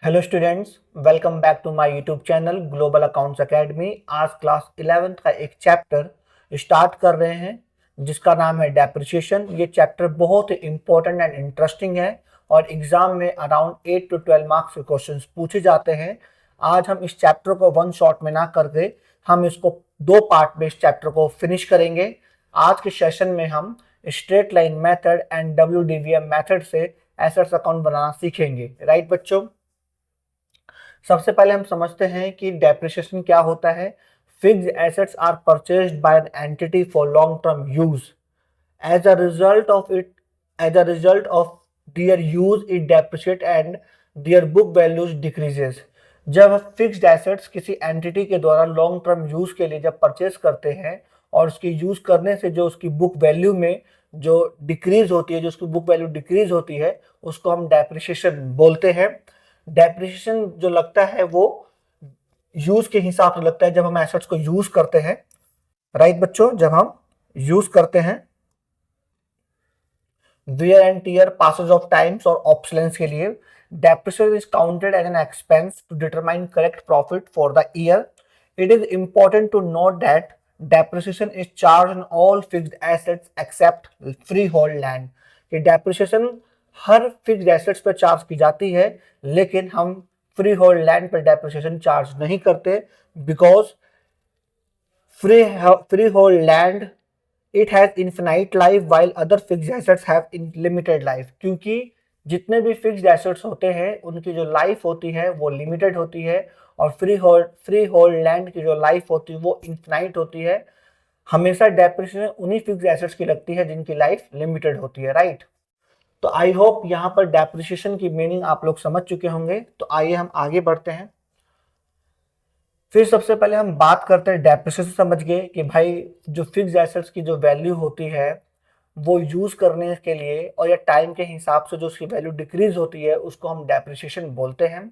Hello students, welcome back to my YouTube channel global accounts academy. आज class 11th का एक chapter start कर रहे हैं जिसका नाम है डेप्रिसिएशन। ये चैप्टर बहुत ही इंपॉर्टेंट एंड इंटरेस्टिंग है और एग्जाम में अराउंड 8 to 12 मार्क्स के क्वेश्चंस पूछे जाते हैं। आज हम इस चैप्टर को वन शॉट में ना करके हम इसको दो पार्ट में इस चैप्टर को फिनिश करेंगे। आज के सेशन में हम straight line method and WDVM method से एसेट्स अकाउंट बनाना सीखेंगे। राइट बच्चों, सबसे पहले हम समझते हैं कि डेप्रिसिएशन क्या होता है। Fixed assets are purchased by an entity for long term use. As a result of their use it depreciate and their book values decreases. जब फिक्स्ड एसेट्स किसी एंटिटी के द्वारा लॉन्ग टर्म यूज के लिए जब परचेज करते हैं और उसकी यूज करने से जो उसकी बुक वैल्यू में जो डिक्रीज होती है, जो उसकी बुक वैल्यू डिक्रीज होती है, उसको हम डेप्रिसिएशन बोलते हैं। डेप्रिसिएशन जो लगता है वो यूज के हिसाब से लगता है जब हम एसेट्स को यूज करते हैं। राइट बच्चों, जब हम यूज करते हैं wear and tear, passage of times और ऑब्सोलेंस के लिए। Depreciation is counted as an expense to determine correct profit for the year. It is important to note that depreciation is charge on all fixed assets except free hold land. कि depreciation हर fixed assets पर charge की जाती है, लेकिन हम free hold land पर depreciation charge नहीं करते, because free hold land it has infinite life while other fixed assets have limited life. क्योंकि जितने भी फिक्स्ड एसेट्स होते हैं उनकी जो लाइफ होती है वो लिमिटेड होती है, और फ्री होल्ड लैंड की जो लाइफ होती है वो इन्फिनाइट होती है। हमेशा डेप्रिसिएशन उन्हीं फिक्स्ड एसेट्स की लगती है जिनकी लाइफ लिमिटेड होती है। राइट, तो आई होप यहाँ पर डेप्रिसिएशन की मीनिंग आप लोग समझ चुके होंगे। तो आइए हम आगे बढ़ते हैं। फिर सबसे पहले हम बात करते हैं डेप्रिसिएशन समझ गए कि भाई जो फिक्स्ड एसेट्स की जो वैल्यू होती है वो यूज करने के लिए और या टाइम के हिसाब से जो उसकी वैल्यू डिक्रीज होती है उसको हम डेप्रिसिएशन बोलते हैं।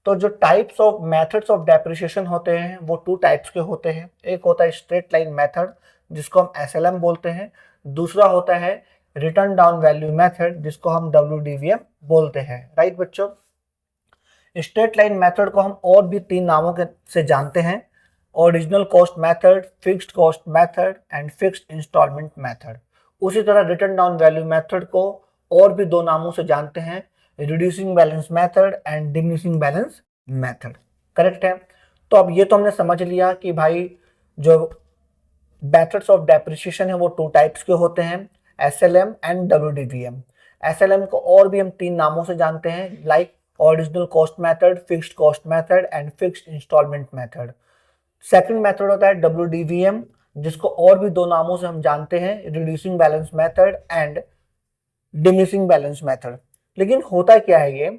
तो जो types of methods of depreciation होते हैं वो टू टाइप्स के होते हैं। एक होता है स्ट्रेट लाइन मेथड जिसको हम SLM बोलते हैं। दूसरा होता है रिटर्न डाउन वैल्यू मेथड जिसको हम WDVM बोलते हैं। राइट बच्चों, स्ट्रेट लाइन मेथड को हम और भी तीन नामों के से जानते हैं: original cost method, fixed cost method and fixed instalment method. उसी तरह रिटर्न डाउन वैल्यू मेथड को और भी दो नामों से जानते हैं: reducing balance method and diminishing balance method. Correct है। तो अब ये तो हमने समझ लिया कि भाई जो मेथड्स ऑफ डेप्रिसिएशन है वो टू टाइप्स के होते हैं, SLM एंड WDVM। SLM को और भी हम तीन नामों से जानते हैं, like original cost method, fixed cost method and fixed instalment method. Second method होता है WDVM जिसको और भी दो नामों से हम जानते हैं, reducing balance method and diminishing balance method. लेकिन होता क्या है ये,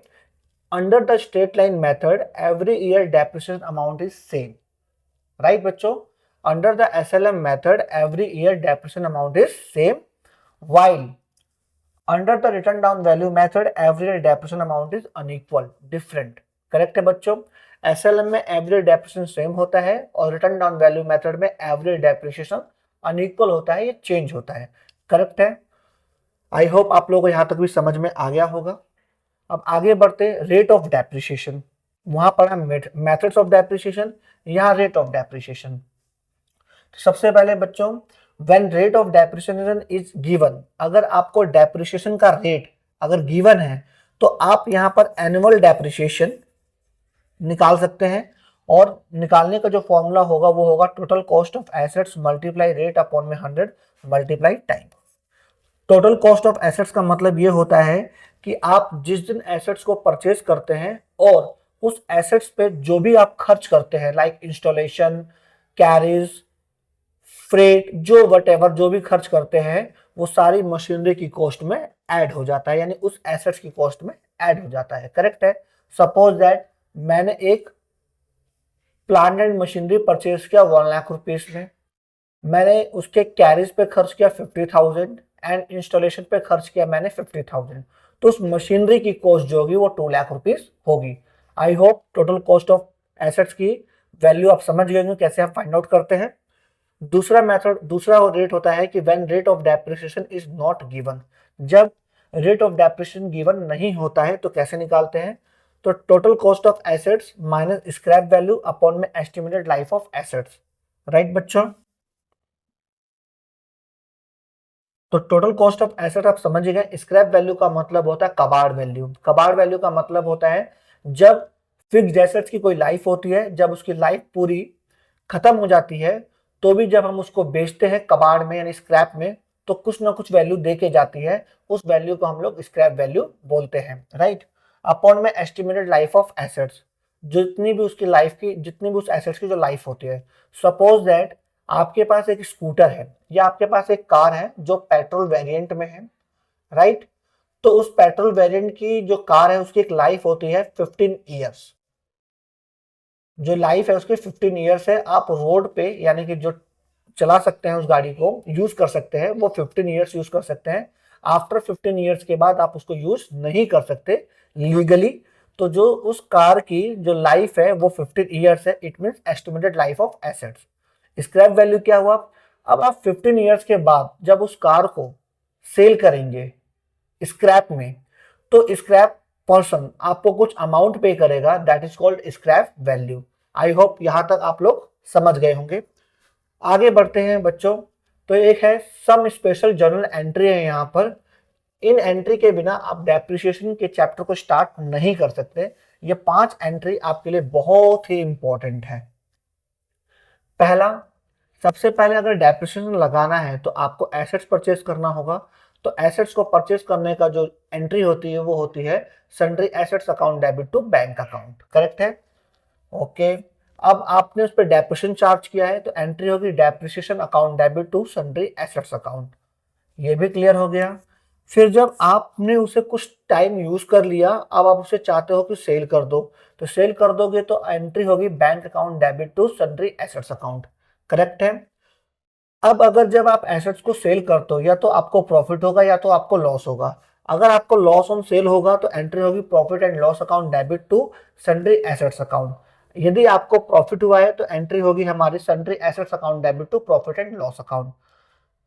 under the straight line method every year depreciation amount is same. Right बच्चों, under the SLM method every year depreciation amount is same, while under the written down value method every year depreciation amount is unequal, different। Correct है बच्चों, SLM में every depreciation same होता है और return down value method में every depreciation unequal होता है, ये चेंज होता है। करेक्ट है। आई होप आप लोगों को यहाँ तक भी समझ में आ गया होगा। अब आगे बढ़ते रेट ऑफ डेप्रिसिएशन। वहां पर हम मेथड्स ऑफ डेप्रिसिएशन, यहाँ रेट ऑफ डेप्रिसिएशन। सबसे पहले बच्चों, when rate of depreciation is given, अगर आपको डेप्रिसिएशन का रेट अगर गिवन है तो आप यहाँ पर एनुअल डेप्रिसिएशन निकाल सकते हैं, और निकालने का जो फॉर्मूला होगा वो होगा total cost of assets multiply rate upon में 100 multiply time. Total cost of assets का मतलब ये होता है कि आप जिस दिन एसेट्स को परचेज करते हैं और उस एसेट्स पे जो भी आप खर्च करते हैं, लाइक इंस्टॉलेशन, कैरेज, फ्रेट, जो वटेवर जो भी खर्च करते हैं वो सारी मशीनरी की कॉस्ट में ऐड हो जाता है, यानी उस एसेट्स की कॉस्ट में ऐड हो जाता है। करेक्ट है। सपोज दैट मैंने एक प्लांट एंड मशीनरी परचेज किया 1 लाख रुपीस में, मैंने उसके कैरेज पे खर्च किया 50,000 एंड इंस्टॉलेशन पे खर्च किया मैंने 50,000, तो उस मशीनरी की कॉस्ट जो होगी वो 2 लाख रुपीस होगी। I hope total cost of assets की वैल्यू आप समझ गए होंगे कैसे आप फाइंड आउट करते हैं। दूसरा रेट होता है कि when rate of depreciation is not given. जब रेट ऑफ डेप्रिसिएशन गिवन नहीं होता है तो कैसे निकालते हैं, तो total cost of assets minus scrap value upon में estimated life of assets, right बच्चों। तो टोटल कॉस्ट ऑफ एसेट आप समझ गए। स्क्रैप वैल्यू का मतलब होता है कबाड़ वैल्यू। कबाड़ वैल्यू का मतलब होता है जब फिक्स्ड एसेट्स की कोई लाइफ होती है, जब उसकी लाइफ पूरी खत्म हो जाती है, तो भी जब हम उसको बेचते हैं कबाड़ में यानी स्क्रैप में, तो कुछ ना कुछ वैल्यू दे के जाती है, उस वैल्यू को हम लोग स्क्रैप वैल्यू बोलते हैं, राइट। अपॉन में एस्टिमेटेड लाइफ ऑफ एसेट्स, जितनी भी उसकी लाइफ की, जितनी भी उस एसेट्स की जो लाइफ होती है। सपोज दैट आपके पास एक स्कूटर है या आपके पास एक कार है जो पेट्रोल वेरिएंट में है, राइट। तो उस पेट्रोल वेरिएंट की जो कार है उसकी एक लाइफ होती है 15 ईयर्स। जो लाइफ है उसके 15 ईयर्स है। आप रोड पे यानी कि जो चला सकते हैं उस गाड़ी को यूज कर सकते हैं, वो 15 ईयर्स यूज कर सकते हैं। आफ्टर 15 ईयर्स के बाद आप उसको यूज नहीं कर सकते लीगली। तो जो उस कार की जो लाइफ है वो 15 ईयर्स है, it means estimated life of assets. Scrap value क्या हुआ? अब आप 15 ईयर्स के बाद जब उस कार को सेल करेंगे स्क्रैप में, तो स्क्रैप पर्सन आपको कुछ अमाउंट पे करेगा, that is called scrap value. I hope यहां तक आप लोग समझ गए होंगे। आगे बढ़ते हैं बच्चों। तो एक है सम स्पेशल जर्नल एंट्री है यहाँ पर। इन एंट्री के बिना आप डेप्रिसिएशन के चैप्टर को स्टार्ट नहीं कर सकते। ये 5 एंट्री आपके लिए बहुत ही इंपॉर्टेंट है। पहला, सबसे पहले अगर डेप्रिसिएशन लगाना है तो आपको एसेट्स परचेज करना होगा। तो एसेट्स को परचेज करने का जो एंट्री होती है वो होती है sundry assets account debit to bank account, correct है? ओके। अब आपने उस पर डेप्रिसिएशन चार्ज किया है तो एंट्री होगी depreciation account debit to sundry assets account. ये भी क्लियर हो गया। फिर जब आपने उसे कुछ टाइम यूज कर लिया, अब आप उसे चाहते हो कि सेल कर दो, तो सेल कर दोगे तो एंट्री होगी bank account debit to sundry assets account, correct है? अब अगर जब आप एसेट्स को सेल करते हो या तो आपको प्रॉफिट होगा या तो आपको लॉस होगा। अगर आपको लॉस ऑन सेल होगा तो एंट्री होगी profit and loss account debit to sundry assets account. यदि आपको प्रॉफिट हुआ है तो एंट्री होगी हमारी sundry assets account debit to profit and loss account.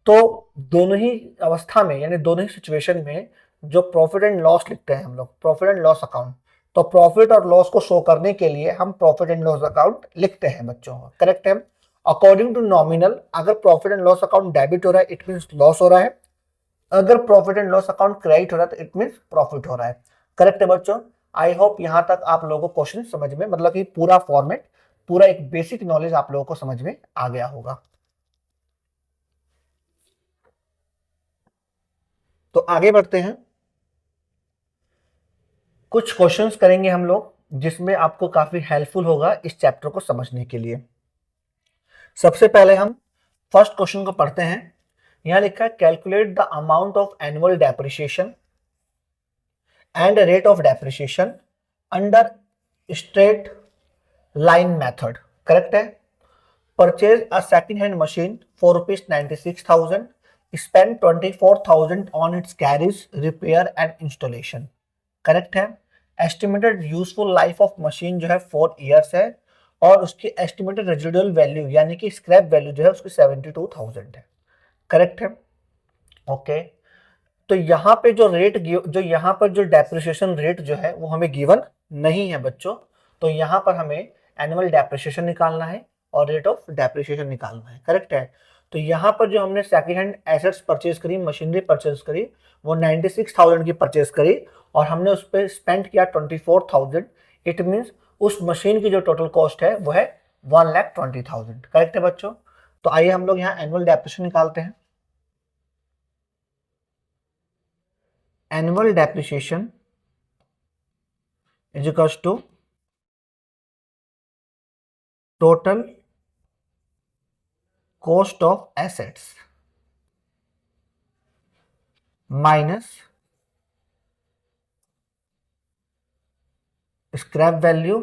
तो दोनों ही अवस्था में यानी दोनों ही सिचुएशन में जो प्रॉफिट एंड लॉस लिखते हैं हम लोग प्रॉफिट एंड लॉस अकाउंट, तो प्रॉफिट और लॉस को शो करने के लिए हम प्रॉफिट एंड लॉस अकाउंट लिखते हैं बच्चों, करेक्ट है? अकॉर्डिंग टू नॉमिनल, अगर profit and loss account debit हो रहा है इट मींस लॉस हो रहा है, अगर profit and loss account credit हो रहा है तो इट मींस प्रॉफिट हो रहा है, करेक्ट है बच्चों? आई होप यहां तक आप लोगों को क्वेश्चन समझ में, मतलब कि पूरा फॉर्मेट, पूरा एक बेसिक नॉलेज आप लोगों को समझ में आ गया होगा। तो आगे बढ़ते हैं। कुछ क्वेश्चंस करेंगे हम लोग जिसमें आपको काफी हेल्पफुल होगा इस चैप्टर को समझने के लिए। सबसे पहले हम फर्स्ट क्वेश्चन को पढ़ते हैं। यहां लिखा है calculate the amount of annual depreciation and rate of depreciation under straight line method, correct है? Purchase a second hand machine for ₹96,000, spend 24,000 on its carriage repair and installation, correct है? Estimated useful life of machine जो है 4 years है और उसकी estimated residual value यानी कि scrap value जो है उसकी 72,000 है, करेक्ट है? ओके। तो यहाँ पे जो रेट, जो यहाँ पर जो डेप्रिसिएशन रेट जो है वो हमें गिवन नहीं है बच्चों। तो यहाँ पर हमें एनुअल डेप्रिसिएशन निकालना है और रेट ऑफ डेप्रिसिएशन निकालना है, करेक्ट है? तो यहाँ पर जो हमने सेकेंड हैंड एसेट्स परचेज करी, मशीनरी परचेज करी, वो 96,000 की परचेज करी और हमने उस पर स्पेंड किया 24,000। इट मीन्स उस मशीन की जो टोटल कॉस्ट है वो है 1,20,000, करेक्ट है बच्चों? तो आइए हम लोग यहाँ एनुअल डेप्रिसिएशन निकालते हैं। Annual depreciation is equals to total cost of assets minus scrap value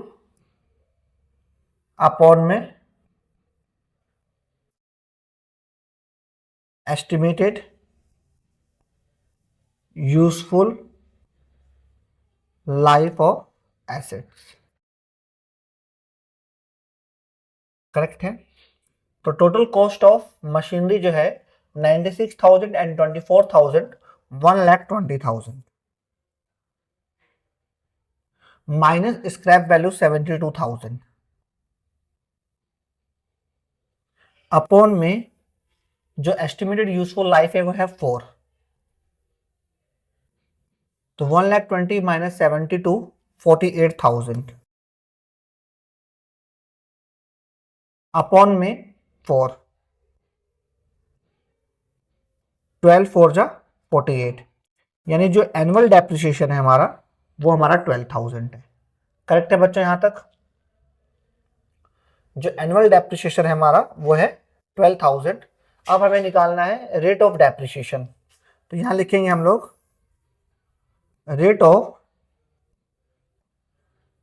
upon में estimated useful life of assets, correct है? तो टोटल कॉस्ट ऑफ मशीनरी जो है 96,000 and 24,000, 1,20,000। Minus scrap value 72,000 upon में जो एस्टिमेटेड यूजफुल लाइफ है वो है 4, तो 1,20,000 माइनस 72 48,000 अपॉन में 4, 12 4 जा 48, यानी जो एनुअल डेप्रिसिएशन है हमारा वो हमारा 12,000 है। करेक्ट है बच्चों यहां तक? जो एनुअल डेप्रिसिएशन है हमारा वो है 12,000। अब हमें निकालना है रेट ऑफ डेप्रिसिएशन, तो यहां लिखेंगे हम लोग rate of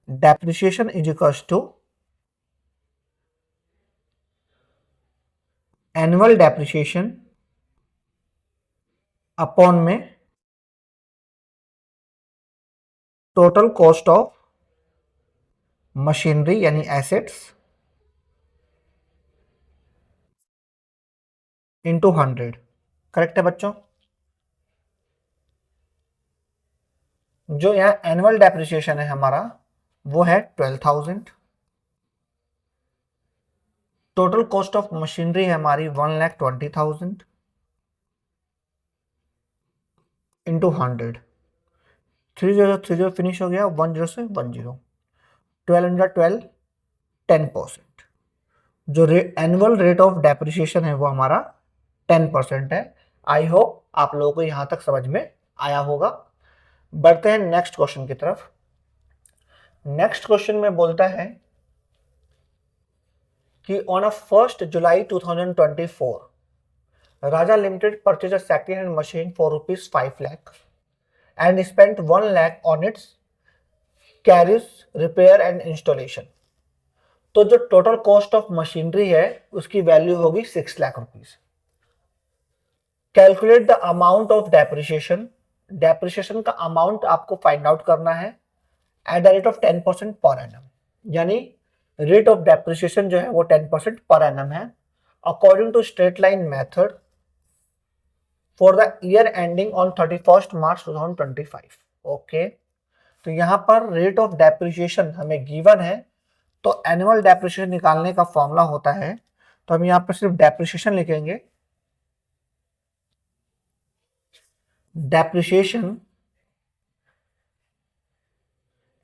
depreciation is equal to annual depreciation upon में टोटल कॉस्ट ऑफ मशीनरी यानी एसेट्स इंटू 100। करेक्ट है बच्चों? जो यहाँ एनुअल डेप्रिसिएशन है हमारा वो है 12,000, टोटल कॉस्ट ऑफ मशीनरी है हमारी 1,20,000 इंटू 100, 30 फिनिश हो गया, 10 से 10, 12 10%। जो एनुअल रेट ऑफ डेप्रिसिएशन है वो हमारा 10% है। आई होप आप लोगों को यहां तक समझ में आया होगा। बढ़ते हैं नेक्स्ट क्वेश्चन की तरफ। नेक्स्ट क्वेश्चन में बोलता है कि on 1 July 2024 Raja limited purchase a second hand machine for ₹5 lakh and spent 1 lakh on its carriage repair and installation. तो जो टोटल कॉस्ट ऑफ मशीनरी है उसकी वैल्यू होगी 6 lakh rupees. Calculate the amount of depreciation, depreciation का अमाउंट आपको find out करना है at the rate of 10% per annum, यानी रेट ऑफ डेप्रिसिएशन जो है वो 10% पर एनम है according to straight line method for the year ending on 31 March 2025। Okay, तो यहां पर रेट ऑफ डेप्रिसिएशन हमें गिवन है, तो एनुअल डेप्रिसिएशन निकालने का फॉर्मूला होता है, तो हम यहां पर सिर्फ डेप्रिसिएशन लिखेंगे। डेप्रिसिएशन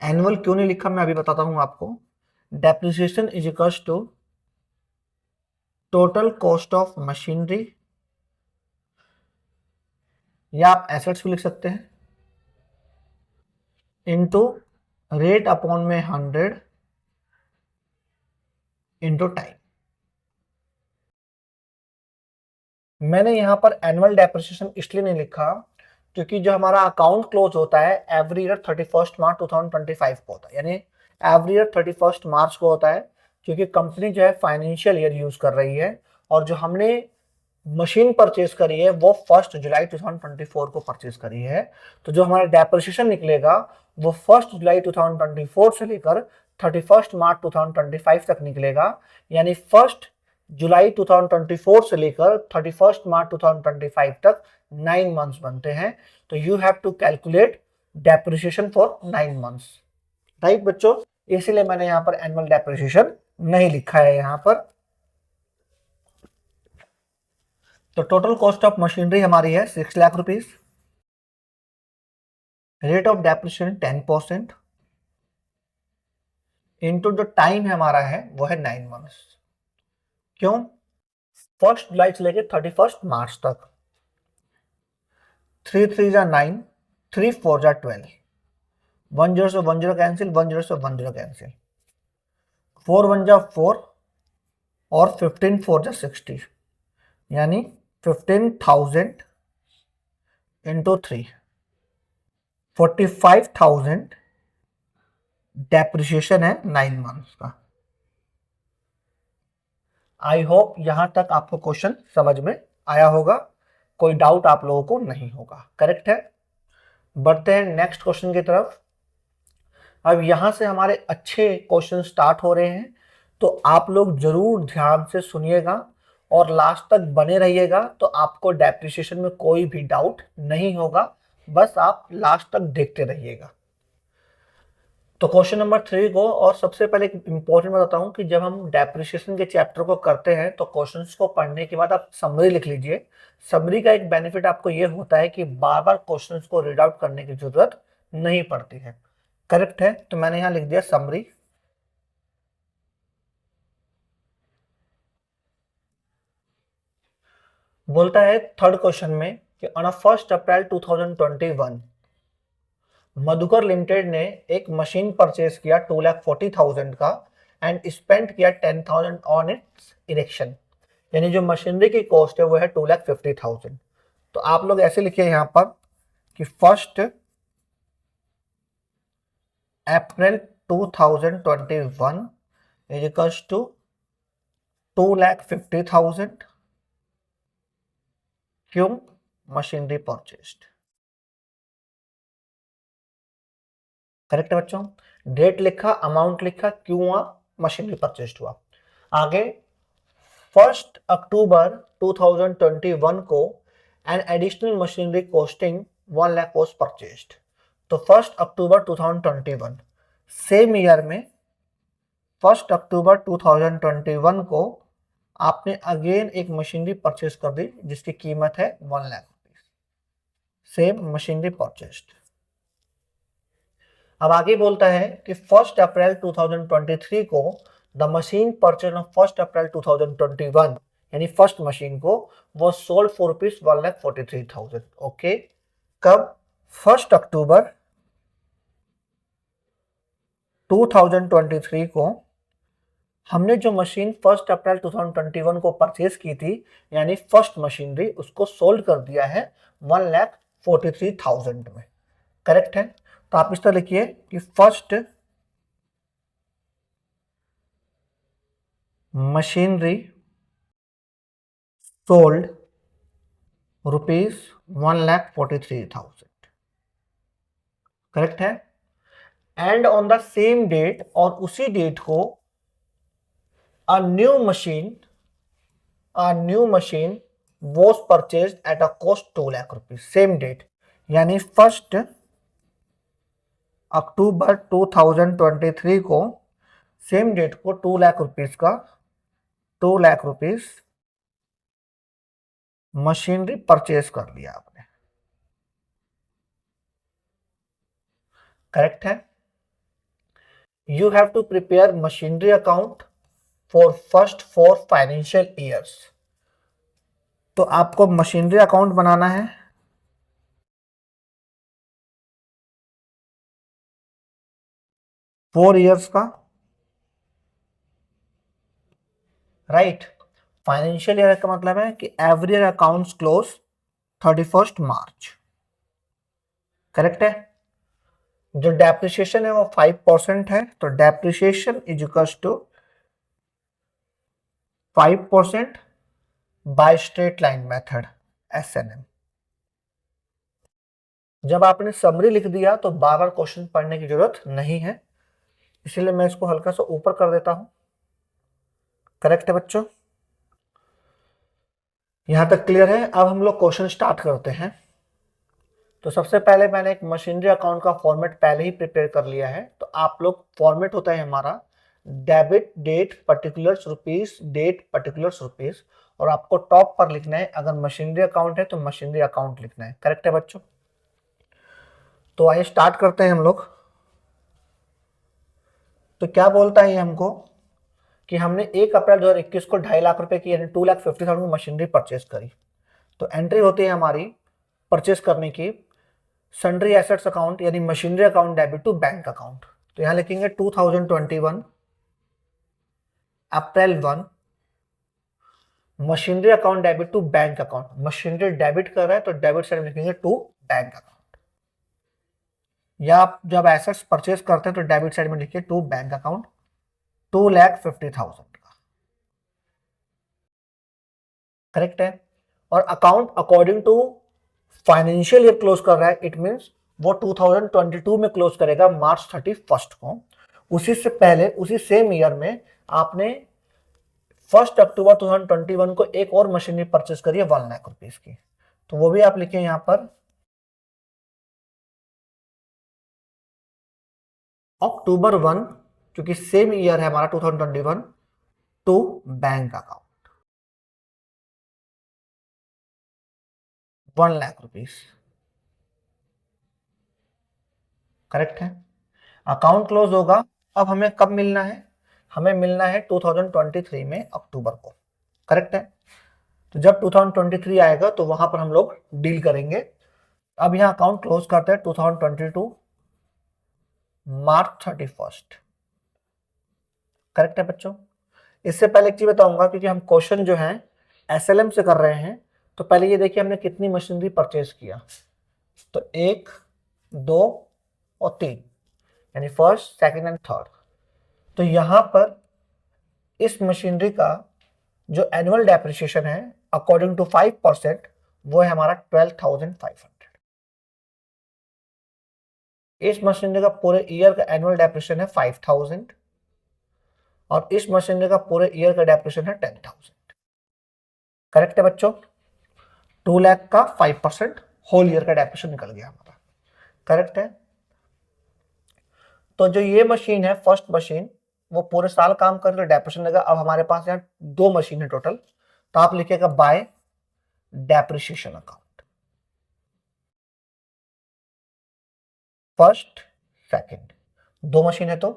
एनुअल क्यों नहीं लिखा मैं अभी बताता हूं आपको। Depreciation is equal to total cost of machinery, या आप एसेट्स भी लिख सकते हैं, इनटू रेट अपॉन में 100 इनटू टाइम। मैंने यहां पर एनुअल डेप्रिसिएशन इसलिए नहीं लिखा क्योंकि जो हमारा अकाउंट क्लोज होता है एवरी ईयर 31 मार्च 2025 को होता है, यानी एवरी ईयर 31 मार्च को होता है, क्योंकि कंपनी जो है फाइनेंशियल ईयर यूज कर रही है और जो हमने मशीन परचेज करी है वो 1 जुलाई 2024 को परचेज करी है। तो जो हमारा डेप्रिसिएशन निकलेगा वो 1 जुलाई 2024 से लेकर 31 मार्च 2025 तक निकलेगा, यानी 1 जुलाई 2024 से लेकर 31 मार्च 2025 तक 9 मंथ्स बनते हैं। तो you have to calculate depreciation for 9 months. Right बच्चों, इसीलिए मैंने यहां पर एनुअल डेप्रिसिएशन नहीं लिखा है यहां पर। तो टोटल कॉस्ट ऑफ मशीनरी हमारी है 6 lakh rupees, rate of depreciation 10%, into जो टाइम हमारा है वो है 9 मंथ्स। क्यों? 1 जुलाई से लेकर 31 मार्च तक। 3 3 जा 9, 3 4 जा 12, 10 से 10 कैंसिल, 10 से 10 कैंसिल, 4 1 जा 4 और 15 4 जा 60, यानी 15,000 इंटू 3, 45,000 डेप्रिसिएशन है 9 मंथ्स का। आई होप यहां तक आपको क्वेश्चन समझ में आया होगा, कोई डाउट आप लोगों को नहीं होगा। करेक्ट है? बढ़ते हैं नेक्स्ट क्वेश्चन की तरफ। अब यहां से हमारे अच्छे क्वेश्चन स्टार्ट हो रहे हैं, तो आप लोग जरूर ध्यान से सुनिएगा और लास्ट तक बने रहिएगा, तो आपको डेप्रिसिएशन में कोई भी डाउट नहीं होगा। बस आप लास्ट तक देखते रहिएगा। तो क्वेश्चन नंबर 3 को, और सबसे पहले एक इंपॉर्टेंट बताता हूँ कि जब हम डेप्रिसिएशन के चैप्टर को करते हैं तो क्वेश्चंस को पढ़ने के बाद आप समरी लिख लीजिए। समरी का एक बेनिफिट आपको ये होता है कि बार बार क्वेश्चंस को रीड आउट करने की जरूरत नहीं पड़ती है। करेक्ट है, तो मैंने यहाँ लिख दिया समरी। बोलता है थर्ड क्वेश्चन में कि ऑन 1 अप्रैल 2021 मधुकर लिमिटेड ने एक मशीन परचेज किया 2,40,000 का एंड स्पेंड किया 10,000 ऑन इट्स इरेक्शन। यानी जो मशीनरी की कॉस्ट है वो है 2,50,000। तो आप लोग ऐसे लिखिए यहाँ पर कि 1 अप्रैल 2021 इज इक्वल्स टू 2,50,000 क्यों मशीनरी परचेस्ड। करेक्ट है बच्चों, डेट लिखा, अमाउंट लिखा, क्यों हुआ, मशीनरी परचेस्ड हुआ। आगे 1 अक्टूबर 2021 को an additional machinery costing 1 lakh was purchased. तो 1 अक्टूबर 2021 सेम ईयर में 1 अक्टूबर 2021 को आपने अगेन एक मशीनरी परचेज कर दी जिसकी कीमत है 1 lakh rupees. Same machinery purchased. अब आगे बोलता है कि 1 अप्रैल 2023 को द मशीन परचेज ऑफ 1 अप्रैल 2021 यानी फर्स्ट मशीन को वो सोल्ड फॉर रुपीज 1,43,000। ओके, कब? 1 अक्टूबर 2023 को हमने जो मशीन 1 अप्रैल 2021 को परचेज की थी यानी फर्स्ट मशीनरी, उसको सोल्ड कर दिया है 1,43,000 में। करेक्ट है, तो आप इस तरह लिखिए कि first machinery sold rupees 1,43,000। Correct है, and on the same date, और उसी डेट को a new machine was purchased at a cost 2 lakh rupees। Same date यानी 1 अक्टूबर 2023 को सेम डेट को 2 लाख रुपीज का 2 लाख रुपीज मशीनरी परचेज कर लिया आपने। करेक्ट है, you have to prepare machinery account for first 4 financial years. तो आपको मशीनरी अकाउंट बनाना है 4 ईयर्स का। राइट, फाइनेंशियल ईयर का मतलब है कि every year accounts close 31 March. Correct है, जो डेप्रिसिएशन है वो 5% है, तो depreciation is equals to 5% by straight line method SNM। जब आपने समरी लिख दिया तो बार बार क्वेश्चन पढ़ने की जरूरत नहीं है, इसीलिए मैं इसको हल्का सा ऊपर कर देता हूं। करेक्ट है बच्चों, यहां तक क्लियर है। अब हम लोग क्वेश्चन स्टार्ट करते हैं। तो सबसे पहले मैंने एक मशीनरी अकाउंट का फॉर्मेट पहले ही प्रिपेयर कर लिया है। तो आप लोग फॉर्मेट होता है हमारा debit date particulars rupees, date particulars rupees, और आपको टॉप पर लिखना है अगर मशीनरी अकाउंट है तो मशीनरी अकाउंट लिखना है। करेक्ट है बच्चों, तो आइए स्टार्ट करते हैं हम लोग। तो क्या बोलता है ये हमको कि हमने 1 अप्रैल 2021 को 2.5 लाख रुपए की यानी 2,50,000 की मशीनरी परचेज करी। तो एंट्री होती है हमारी परचेज करने की सन्ड्री एसेट्स अकाउंट यानी machinery account debit to bank account. तो यहां लिखेंगे 2021 April 1 machinery account debit to bank account. Machinery debit कर रहा है तो डेबिट साइड में लिखेंगे टू बैंक अकाउंट, या आप जब एसेट्स परचेज करते हैं तो डेबिट साइड में लिखिए टू बैंक अकाउंट 2,50,000 का। करेक्ट है, और account according to financial year close कर रहा है, इट मींस वो 2022 में क्लोज करेगा मार्च 31 को। उसी से पहले उसी सेम ईयर में आपने 1 अक्टूबर 2021 को एक और मशीनरी परचेज करी है 1 लाख रुपीज की। तो वो भी आप लिखें यहां पर अक्टूबर 1, क्योंकि सेम ईयर है हमारा 2021, to bank account 1 lakh rupees. Correct है। अकाउंट क्लोज होगा। अब हमें कब मिलना है? हमें मिलना है 2023 में अक्टूबर को। करेक्ट है। तो जब 2023 आएगा तो वहां पर हम लोग डील करेंगे। अब यहाँ अकाउंट क्लोज करते हैं 2022 मार्च 31। करेक्ट है बच्चों। इससे पहले एक चीज बताऊंगा, क्योंकि हम क्वेश्चन जो है एसएलएम से कर रहे हैं, तो पहले ये देखिए हमने कितनी मशीनरी परचेज किया। तो 1, 2 और 3, यानी फर्स्ट, सेकंड एंड थर्ड। तो यहां पर इस मशीनरी का जो एनुअल डेप्रिसिएशन है अकॉर्डिंग टू 5%, वो है हमारा 12,500। इस मशीनरी का पूरे ईयर का एनुअल डेप्रिसिएशन है 5,000 और इस मशीनरी का पूरे ईयर का डेप्रिसिएशन है 10,000। करेक्ट है बच्चों। 2 लाख का 5% होल ईयर का डेप्रिसिएशन निकल गया हमारा। करेक्ट है। तो जो ये मशीन है फर्स्ट मशीन, वो पूरे साल काम कर रही है, डेप्रिसिएशन लगा। अब हमारे पास यहाँ 2 मशीन है टोटल, तो आप लिखिएगा bye depreciation account. First, second, 2 machine है। तो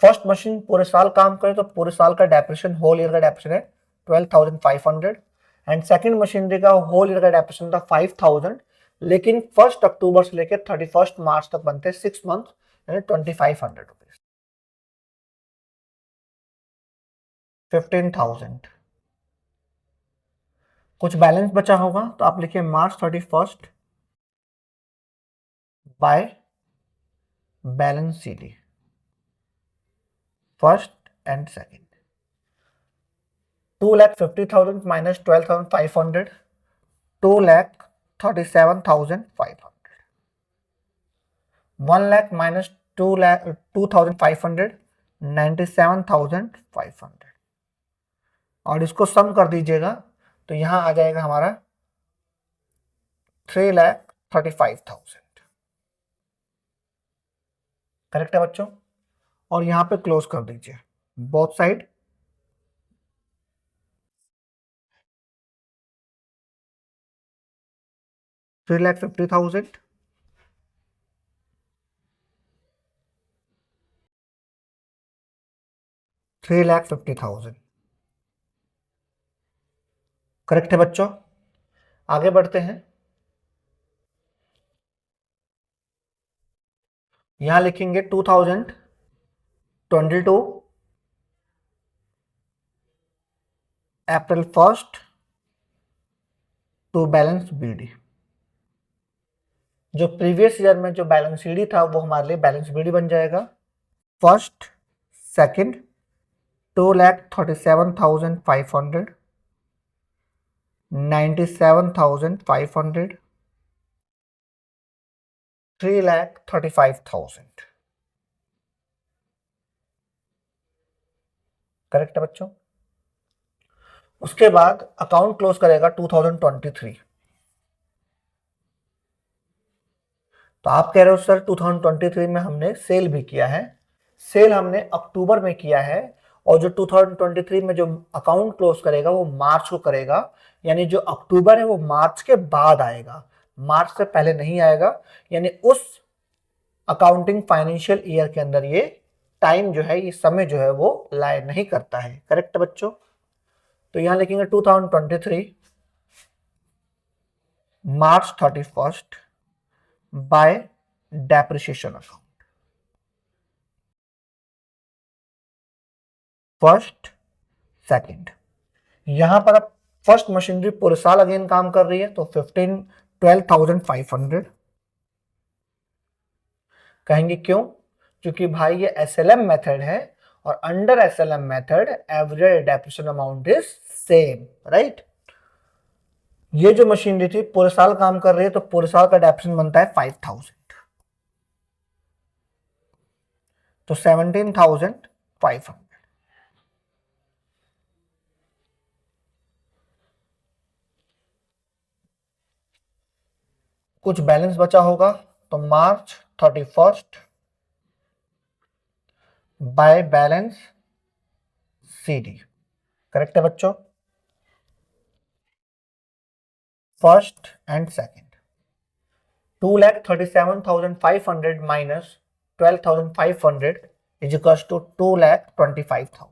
फर्स्ट मशीन पूरे साल काम करे तो पूरे साल का डेप्रिसिएशन, होल ईयर का डेप्रिसिएशन है 12,500 एंड सेकंड मशीनरी का होल ईयर का डेप्रिसिएशन था 5,000, लेकिन 1 अक्टूबर से लेकर 31 मार्च तक बनते 6 मंथ, यानी 2,500 रुपीज, 15,000। कुछ बैलेंस बचा होगा तो आप लिखिए मार्च 31 by balance CD, first and second. 2,50,000 minus 12,500, 2,37,500। 1 lakh minus 2,500, 97,500। और इसको सम कर दीजिएगा तो यहां आ जाएगा हमारा 3,35,000। करेक्ट है बच्चों। और यहां पे क्लोज कर दीजिए बोथ साइड। $3,50,000, $3,50,000। करेक्ट है बच्चों। आगे बढ़ते हैं। यहां लिखेंगे 2022 अप्रैल 1 टू बैलेंस बीडी। जो प्रीवियस ईयर में जो बैलेंस सीडी था वो हमारे लिए बैलेंस बीडी बन जाएगा। First, second, 2,37,500, 97,500, 3,35,000। करेक्ट है बच्चों। उसके बाद अकाउंट क्लोज करेगा 2023। तो आप कह रहे हो सर 2023 में हमने सेल भी किया है। सेल हमने अक्टूबर में किया है और जो 2023 में जो अकाउंट क्लोज करेगा वो मार्च को करेगा, यानी जो अक्टूबर है वो मार्च के बाद आएगा, मार्च से पहले नहीं आएगा। यानी उस अकाउंटिंग फाइनेंशियल ईयर के अंदर ये टाइम जो है, ये समय जो है वो लाए नहीं करता है। करेक्ट बच्चों। तो यहां लिखेंगे 2023 मार्च 31 bye depreciation account. First, second. यहां पर अब फर्स्ट मशीनरी पूरे साल अगेन काम कर रही है तो 12,500 कहेंगे। क्यों? क्योंकि भाई ये एसएलएम मेथड है और under SLM method average depreciation amount is same, right. ये जो मशीनरी थी पूरे साल काम कर रही है तो पूरे साल का डेप्रिसिएशन बनता है 5,000, तो 17,500। कुछ बैलेंस बचा होगा तो March 31 by balance CD। Correct है बच्चों। First and second, 2,37,500 minus 12,500 is equal to 2,25,000।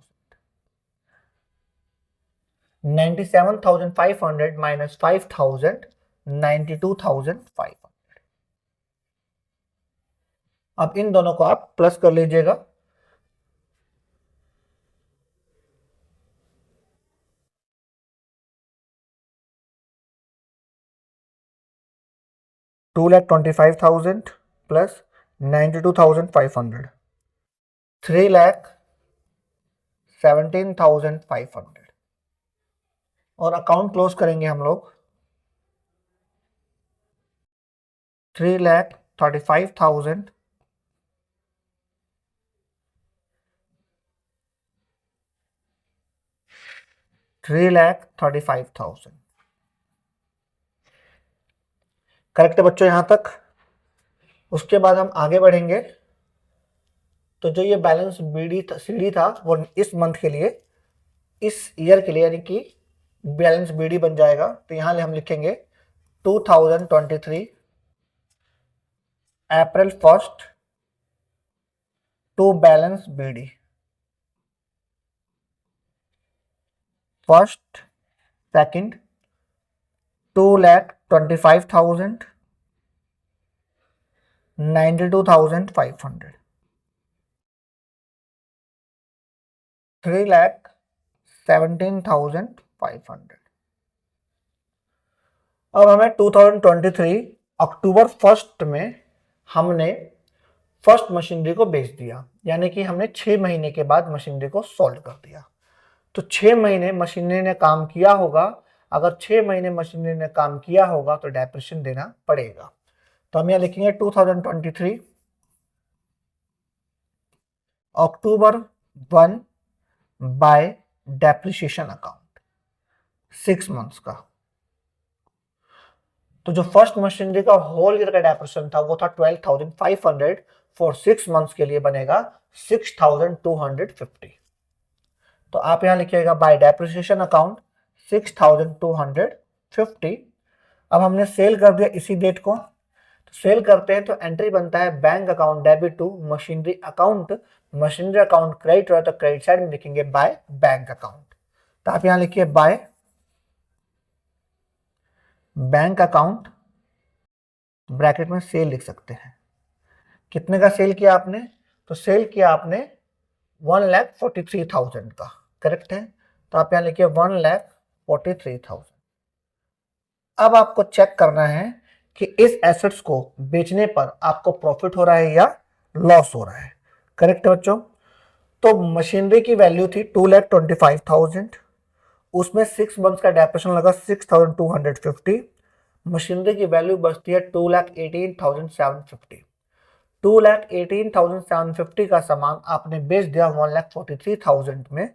97,500 minus 5,000 92,500। अब इन दोनों को आप प्लस कर लीजिएगा। $2,25,000 प्लस 92,500, 3,17,500। और अकाउंट क्लोज करेंगे हम लोग 3,35,000 3,35,000। करेक्ट है बच्चों यहां तक। उसके बाद हम आगे बढ़ेंगे। तो जो ये बैलेंस बीडी सीडी था वो इस मंथ के लिए, इस ईयर के लिए, यानी कि बैलेंस बीडी बन जाएगा। तो यहां हम लिखेंगे 2023 April 1 to balance BD. First second 2,25,000 92,500, 3,17,500। अब हमें 2023 अक्टूबर 1 में हमने फर्स्ट मशीनरी को बेच दिया, यानी कि हमने 6 महीने के बाद मशीनरी को सोल्ड कर दिया। तो 6 महीने मशीनरी ने काम किया होगा। अगर 6 महीने मशीनरी ने काम किया होगा तो डेप्रिसिएशन देना पड़ेगा। तो हम यहाँ लिखेंगे 2023 अक्टूबर 1 बाय डेप्रिसिएशन अकाउंट 6 मंथ्स का। तो जो फर्स्ट मशीनरी का होल ईयर का डेप्रिसिएशन था वो था 12,500, फॉर 6 मंथ्स के लिए बनेगा 6,250। तो आप यहां लिखिएगा बाय डेप्रिसिएशन अकाउंट 6,250। अब हमने सेल कर दिया इसी डेट को। तो सेल करते हैं तो एंट्री बनता है bank account debit to machinery account. Machinery account credit हो तो क्रेडिट साइड में लिखेंगे बाय बैंक अकाउंट। तो आप यहां लिखिए बाय बैंक अकाउंट, ब्रैकेट में सेल लिख सकते हैं। कितने का सेल किया आपने? तो सेल किया आपने 1,43,000 का। करेक्ट है। तो आप यहां लिखिए 1,43,000। अब आपको चेक करना है कि इस एसेट्स को बेचने पर आपको प्रॉफिट हो रहा है या लॉस हो रहा है। करेक्ट है बच्चों। तो मशीनरी की वैल्यू थी 2,25,000, उसमें 6 मंथ्स का डेप्रिसिएशन लगा 6,250। मशीनरी की वैल्यू बचती है 2,18,750। 2,18,750 का सामान आपने बेच दिया 1,43,000 में,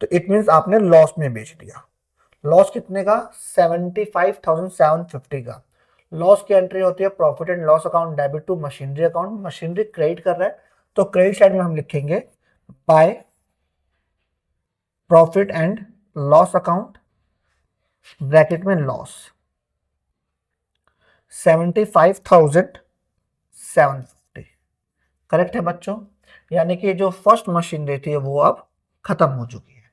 तो इट मीन्स आपने लॉस में बेच दिया। लॉस कितने का? 75,750 का। लॉस की एंट्री होती है profit and loss account debit to machinery account. Machinery credit कर रहा है तो क्रेडिट साइड में हम लिखेंगे by profit and loss account, bracket में लॉस 75,750। करेक्ट है बच्चों। यानी कि जो फर्स्ट मशीनरी थी वो अब खत्म हो चुकी है।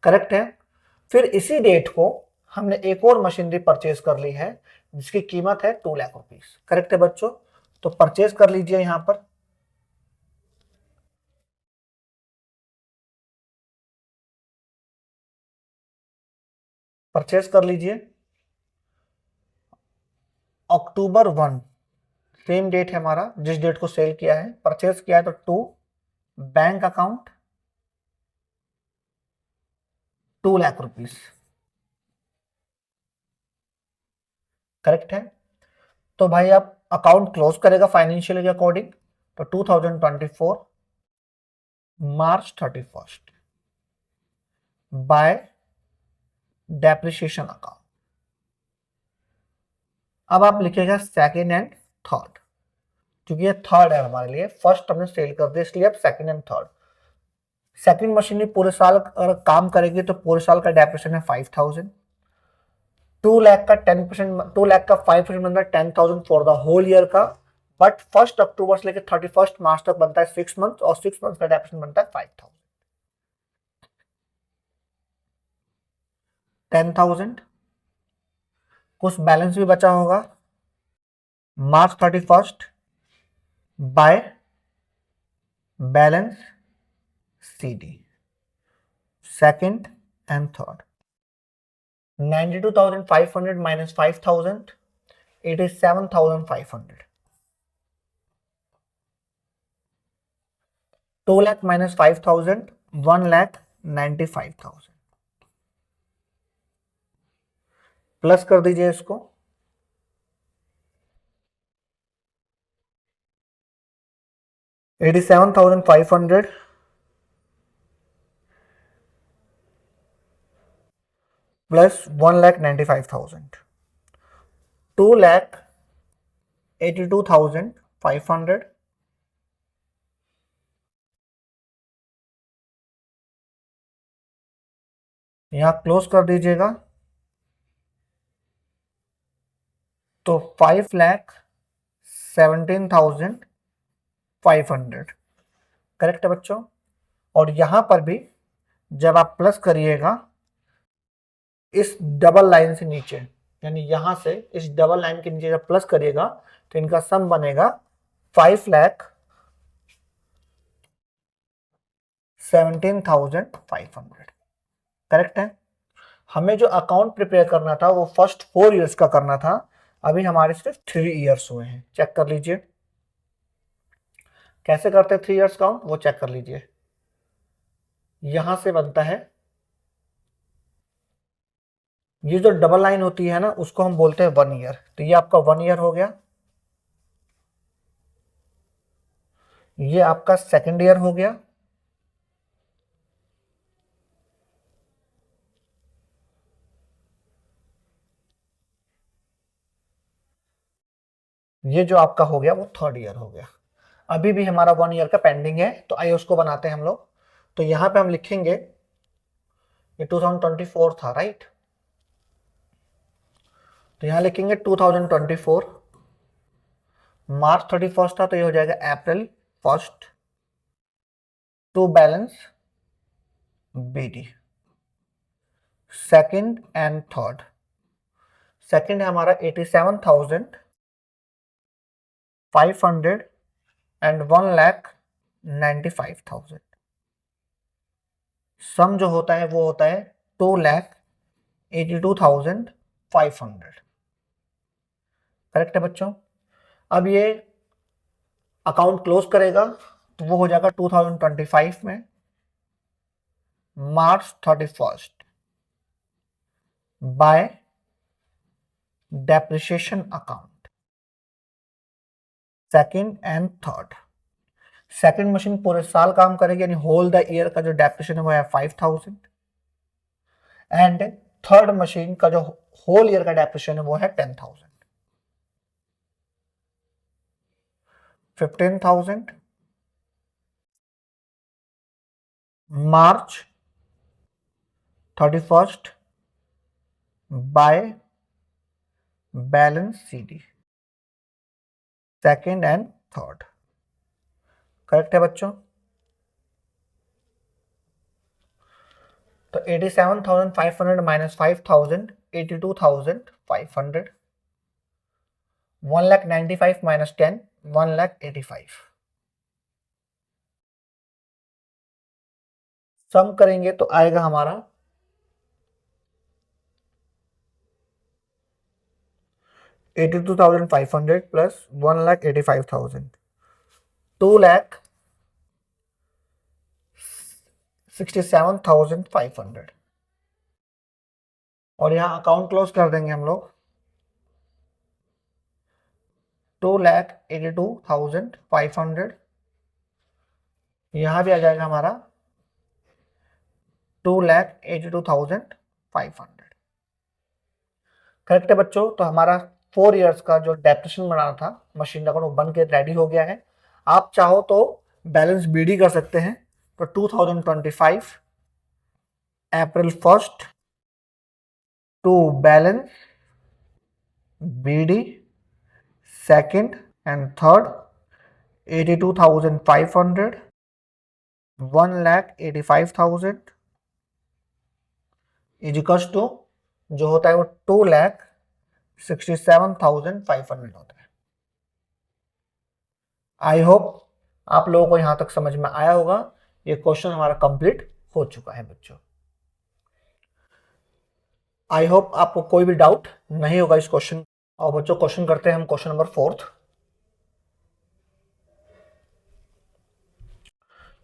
करेक्ट है। फिर इसी डेट को हमने एक और मशीनरी परचेज कर ली है जिसकी कीमत है 2 लाख रुपीस। करेक्ट है बच्चों। तो परचेज कर लीजिए यहां पर। परचेज कर लीजिए अक्टूबर 1, सेम डेट है हमारा जिस डेट को सेल किया है। परचेज किया है तो to bank account 2 lakh rupees. Correct है। तो भाई आप अकाउंट क्लोज करेगा फाइनेंशियल के अकॉर्डिंग। तो 2024 मार्च 31 बाय डेप्रिसिएशन अकाउंट। अब आप लिखेगा सेकेंड एंड थर्ड, क्योंकि ये थर्ड है हमारे लिए। फर्स्ट हमने सेल कर दिया इसलिए अब second and third. Second machine भी पूरे साल अगर काम करेगी तो पूरे साल का डेप्रिसिएशन है 5000। 2 लाख का 10%, 2 लाख का 5% बनता है 10,000 फॉर द होल ईयर का। बट 1 अक्टूबर से लेकर 31 मार्च तक बनता है 6 मंथ, और 6 मंथ का डेप्रिसिएशन बनता है 5,000। 10,000 कुछ बैलेंस भी बचा होगा मार्च 31 by balance CD, second and third. 92,500 minus 5,000, it is 7,500. 2 lakh minus 5,000, 1,95,000। Plus कर दीजिए इसको, 87,500 प्लस 1,95,000, 2,82,500 यहां क्लोज कर दीजिएगा तो 5,17,500 करेक्ट है बच्चों। और यहां पर भी जब आप प्लस करिएगा इस डबल लाइन से नीचे, यानी यहां से इस डबल लाइन के नीचे जब प्लस करिएगा तो इनका सम बनेगा 5,17,500 करेक्ट है। हमें जो अकाउंट प्रिपेयर करना था वो फर्स्ट 4 इयर्स का करना था, अभी हमारे सिर्फ 3 इयर्स हुए हैं। चेक कर लीजिए कैसे करते हैं 3 इयर्स काउंट, वो चेक कर लीजिए। यहां से बनता है, ये जो डबल लाइन होती है ना उसको हम बोलते हैं 1 ईयर, तो ये आपका 1 ईयर हो गया, ये आपका सेकेंड ईयर हो गया, ये जो आपका हो गया वो थर्ड ईयर हो गया। अभी भी हमारा 1 ईयर का पेंडिंग है, तो आइए उसको बनाते हैं हम लोग। तो यहां पे हम लिखेंगे ये 2024 था राइट, तो यहां लिखेंगे 2024, मार्च 31 था तो ये हो जाएगा April 1 to balance BD, second and third. Second है हमारा 87,500 एंड 1,95,000। सम जो होता है वो होता है 2,82,500 करेक्ट है बच्चों। अब ये अकाउंट क्लोज करेगा तो वो हो जाएगा 2025 में मार्च 31 bye depreciation account, second and third. Second machine पूरे साल काम करेगी, यानी होल द ईयर का जो डेप्रिसिएशन है वो है 5,000, एंड थर्ड मशीन का जो होल ईयर का डेप्रिसिएशन है वो है 10,000। 15,000 मार्च 31 by balance CD, second and third correct है बच्चों। तो 87,500 माइनस 5,000, 82,500, 1,95,000 माइनस 10, 1,85,000। सम करेंगे तो आएगा हमारा 82,500 प्लस 1,85,000, 2,67,500। और यहाँ अकाउंट क्लोज कर देंगे हम लोग 2,82,500, यहां भी आ जाएगा हमारा 2,82,500 करेक्ट है बच्चों। तो हमारा 4 इयर्स का जो डेप्रिसिएशन बनाना था मशीन अकाउंट वो बन के रेडी हो गया है। आप चाहो तो बैलेंस BD कर सकते हैं, तो 2025 April 1 to balance BD second and third 82,500, 1,85,000 equals to जो होता है वो 2,67,500 होता है। आई होप आप लोगों को यहां तक समझ में आया होगा। ये क्वेश्चन हमारा कंप्लीट हो चुका है बच्चों। आई होप आपको कोई भी डाउट नहीं होगा इस क्वेश्चन। और बच्चों क्वेश्चन करते हैं हम क्वेश्चन नंबर 4।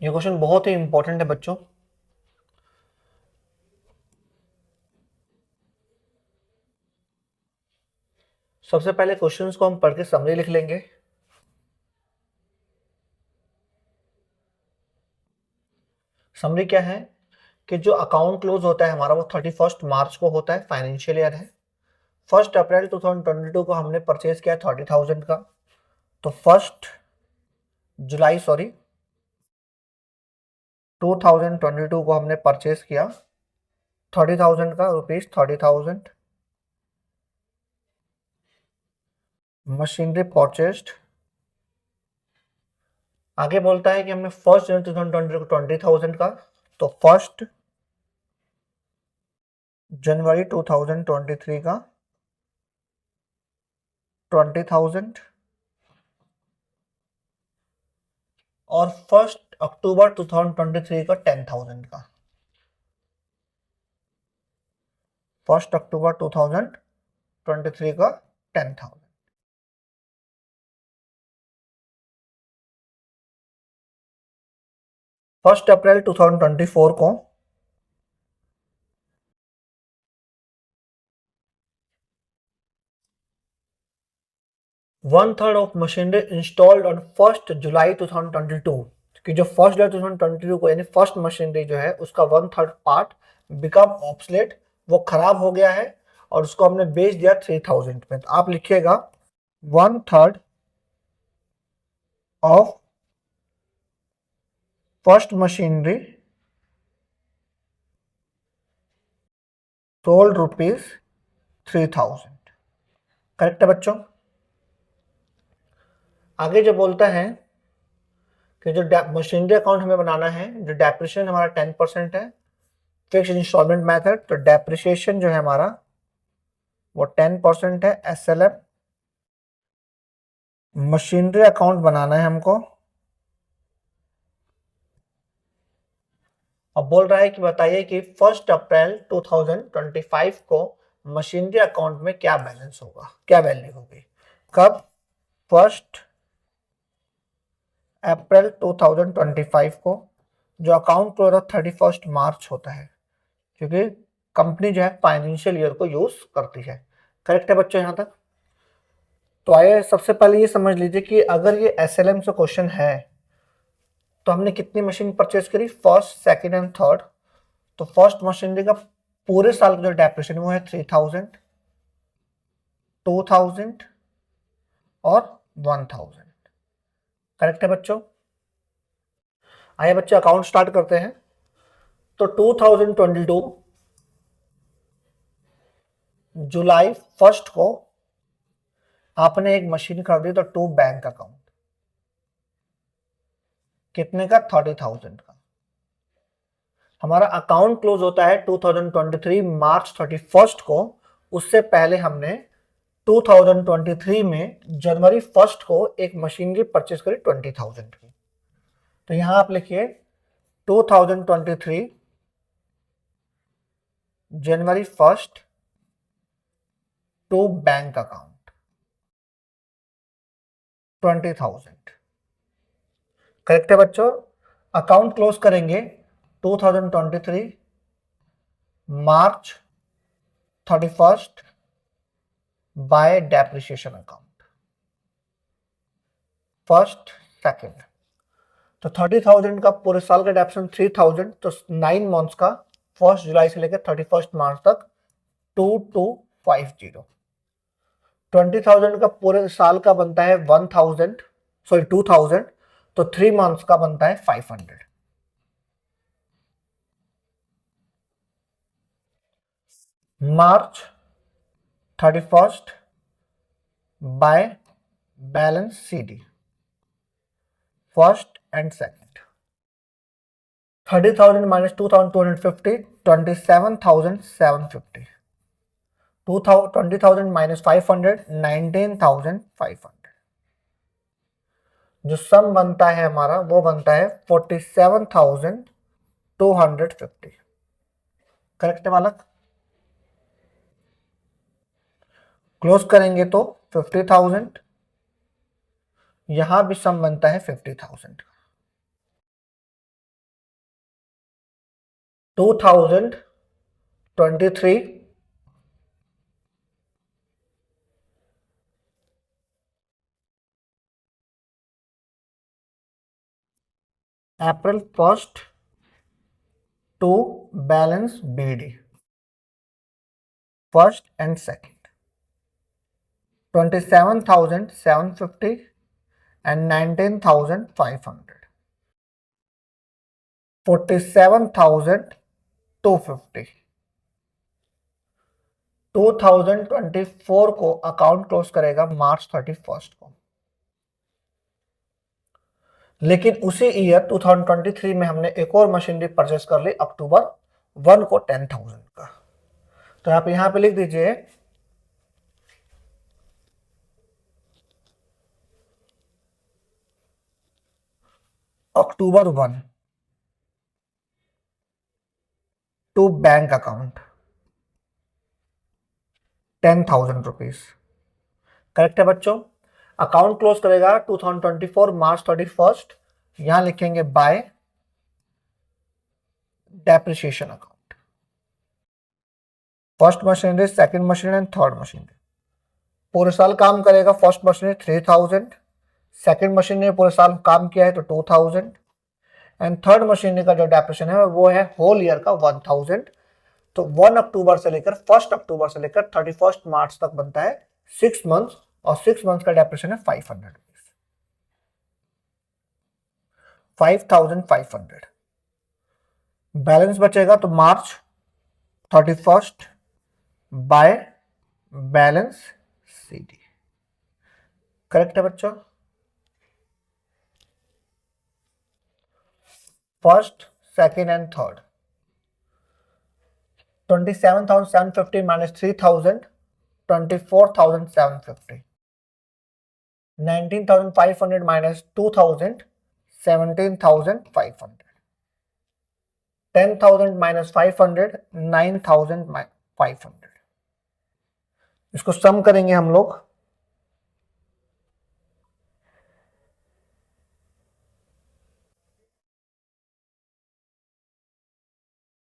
ये क्वेश्चन बहुत ही इंपॉर्टेंट है बच्चों। सबसे पहले क्वेश्चंस को हम पढ़ के समरी लिख लेंगे। समरी क्या है कि जो अकाउंट क्लोज होता है हमारा वो 31 मार्च को होता है, फाइनेंशियल ईयर है। 1 अप्रैल 2022 को हमने परचेज किया 30,000 का, तो 1 जुलाई 2022 को हमने परचेज किया 30,000 का, ₹30,000। मशीनरी परचेस्ड, आगे बोलता है कि हमने 1 जनवरी 2020 को 20,000 का, तो 1 जनवरी 2023 का 20,000 और 1 अक्टूबर 2023 का 10,000 का। 1 अक्टूबर 2023 का 10,000। 1 अप्रैल 2024 को 1/3 ऑफ मशीनरी इंस्टॉल्ड ऑन 1 जुलाई 2022 कि जो 1 जुलाई 2022 को यानी फर्स्ट मशीनरी जो है उसका 1/3 पार्ट बिकम ऑब्सलेट, वो खराब हो गया है और उसको हमने बेच दिया 3,000 में। तो आप लिखिएगा 1/3 of first machinery sold ₹3,000। Correct है बच्चों। आगे जो बोलता है कि जो मशीनरी अकाउंट हमें बनाना है, जो डेप्रिसिएशन हमारा 10% है, फिक्स्ड इंस्टॉलमेंट मेथड, तो डेप्रिसिएशन जो है हमारा वो 10% है। SLM मशीनरी अकाउंट बनाना है हमको। अब बोल रहा है कि बताइए कि 1 अप्रैल 2025 को मशीनरी अकाउंट में क्या बैलेंस होगा, क्या वैल्यू होगी। कब? 1 अप्रैल 2025 को जो अकाउंट क्लोज 31 मार्च होता है, क्योंकि कंपनी जो है फाइनेंशियल ईयर को यूज करती है। करेक्ट है बच्चों यहां तक। तो आइए सबसे पहले ये समझ लीजिए कि अगर ये SLM से क्वेश्चन है तो हमने कितनी मशीन परचेज करी, फर्स्ट, सेकंड एंड थर्ड। तो फर्स्ट मशीनरी का पूरे साल का जो डेप्रिसिएशन वो है 3,000, 2,000 और 1,000। करेक्ट है बच्चों। आइए बच्चे अकाउंट स्टार्ट करते हैं। तो 2022 जुलाई 1 को आपने एक मशीन खरीदी, तो टू बैंक अकाउंट कितने का, 30,000 का। हमारा अकाउंट क्लोज होता है 2023 मार्च 31 को। उससे पहले हमने 2023 में जनवरी 1 को एक मशीनरी परचेज करी 20,000 की। तो यहां आप लिखिए 2023 जनवरी 1 टू बैंक अकाउंट 20,000। करेक्ट है बच्चों। अकाउंट क्लोज करेंगे 2023 मार्च 31 bye depreciation account, first, second. तो 30,000 का पूरे साल का डेप्रिसिएशन 3,000, तो 9 मंथ्स का 1 जुलाई से लेकर 31 मार्च तक 2,250। 20,000 का पूरे साल का बनता है 2,000, तो 3 मंथ्स का बनता है 500। March 31st by balance CD, first and second. 30,000 minus 2,250, 27,750. 20,000 minus 500, 19,500. जो सम बनता है हमारा वो बनता है 47,250. करेक्ट है बालक? क्लोज करेंगे तो 50,000, यहां भी सम बनता है 50,000. 2023 April 1st to balance BD, first and second. 27,750 and 19,500. 47,250. 2024 को अकाउंट क्लोज करेगा मार्च 31st को, लेकिन उसी ईयर 2023 में हमने एक और मशीनरी परचेस कर ली अक्टूबर 1 को 10,000 का. तो आप यहां पे लिख दीजिए October 1 to bank account 10,000 rupees. Correct है बच्चों? अकाउंट क्लोज करेगा 2024 मार्च 31st. यहां लिखेंगे bye depreciation account. First machinery, second machinery and third machinery. पूरे साल काम करेगा फर्स्ट मशीनरी 3,000, सेकंड मशीनरी ने पूरे साल काम किया है तो 2,000, एंड थर्ड मशीनरी का जो डेप्रिसिएशन है वो है होल ईयर का 1,000. तो 1 अक्टूबर से लेकर 1 अक्टूबर से लेकर 31 मार्च तक बनता है 6 मंथ्स, और 6 मंथ्स का डेप्रिसिएशन है 500 रुपीज. 5,500. बैलेंस बचेगा तो मार्च 31st by balance CD. Correct है बच्चों? First, second and third. 27,750 minus 3,000, 24,750. 19,500 minus 2,000, 17,500. 10,000 minus 500, 9,500. इसको सम करेंगे हम लोग.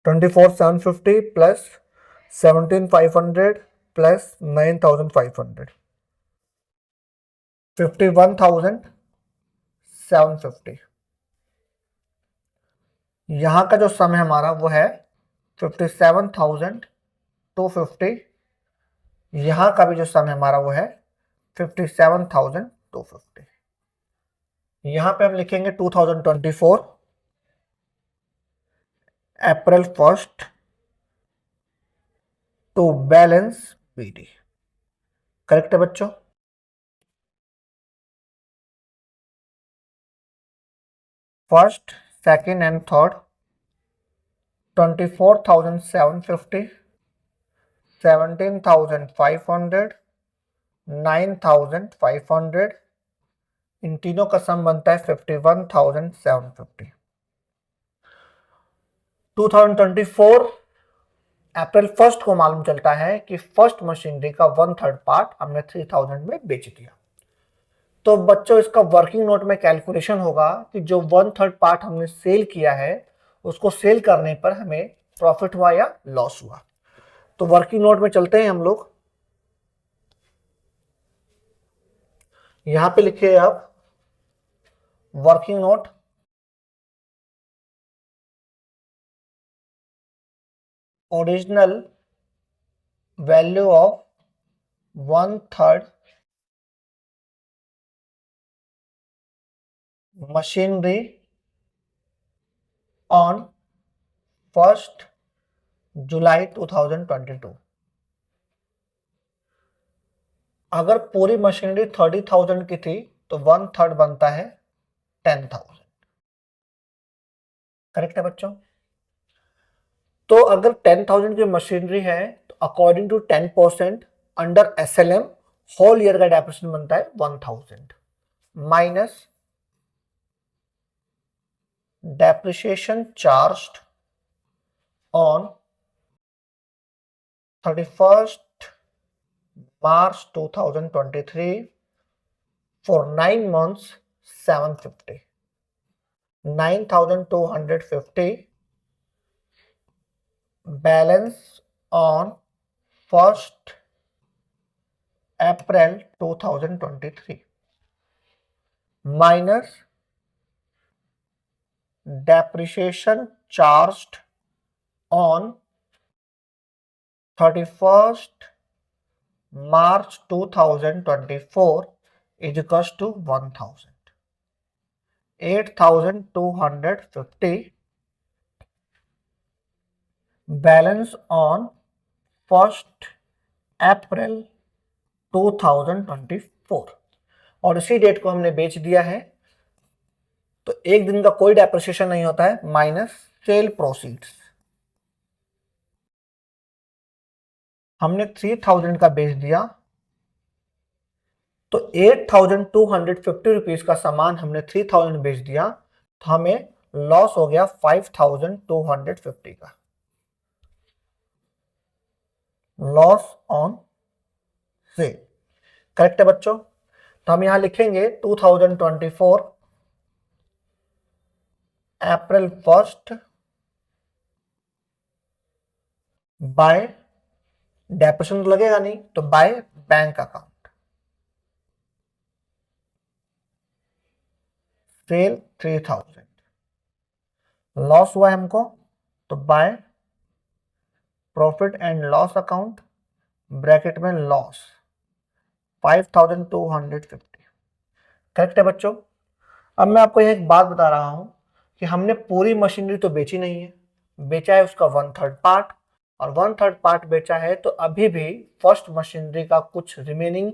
$24,750 plus 17,500 plus 9,500, 51,750. यहां का जो सम है हमारा वो है 57,250. यहां का भी जो सम है हमारा वो है 57,250. यहां पे हम लिखेंगे 2024 April 1st to balance BD. Correct है बच्चों? First, second and third 24,750, 17,500, 9,500. इन तीनों का सम बनता है 51,750. 2024 अप्रैल 1st को मालूम चलता है कि फर्स्ट मशीनरी का 1/3 पार्ट हमने 3,000 में बेच दिया. तो बच्चों इसका वर्किंग नोट में कैलकुलेशन होगा कि जो 1/3 पार्ट हमने सेल किया है उसको सेल करने पर हमें प्रॉफिट हुआ या लॉस हुआ. तो वर्किंग नोट में चलते हैं हम लोग. यहां पे लिखिए आप working note. Original value of 1/3 machinery on 1st July 2022. अगर पूरी मशीनरी 30,000 की थी तो 1/3 बनता है 10,000। करेक्ट है बच्चों? तो अगर 10,000 की मशीनरी है तो according to 10% under SLM whole year का डेप्रिसिएशन बनता है 1000 minus depreciation charged on 31st March 2023 for 9 months 750 9,250 balance on 1st April 2023 minus depreciation charged on 31st March 2024 is equals to 1,000 8,250 balance on 1st April 2024 और इसी date को हमने बेच दिया है तो एक दिन का कोई डेप्रिसिएशन नहीं होता है माइनस सेल प्रोसीड्स। हमने 3,000 का बेच दिया तो 8,250 रुपीज का सामान हमने 3,000 बेच दिया तो हमें लॉस हो गया 5,250 का लॉस ऑन सेल। करेक्ट है बच्चों? तो हम यहां लिखेंगे 2024 अप्रैल 1 बाय डेप्रिसिएशन तो लगेगा नहीं तो by bank account cell 3,000 loss हुआ है हमको तो bye profit and loss account bracket में लॉस 5,250। करेक्ट है बच्चों? अब मैं आपको एक बात बता रहा हूं कि हमने पूरी मशीनरी तो बेची नहीं है, बेचा है उसका 1/3 पार्ट और 1/3 पार्ट बेचा है तो अभी भी फर्स्ट मशीनरी का कुछ रिमेनिंग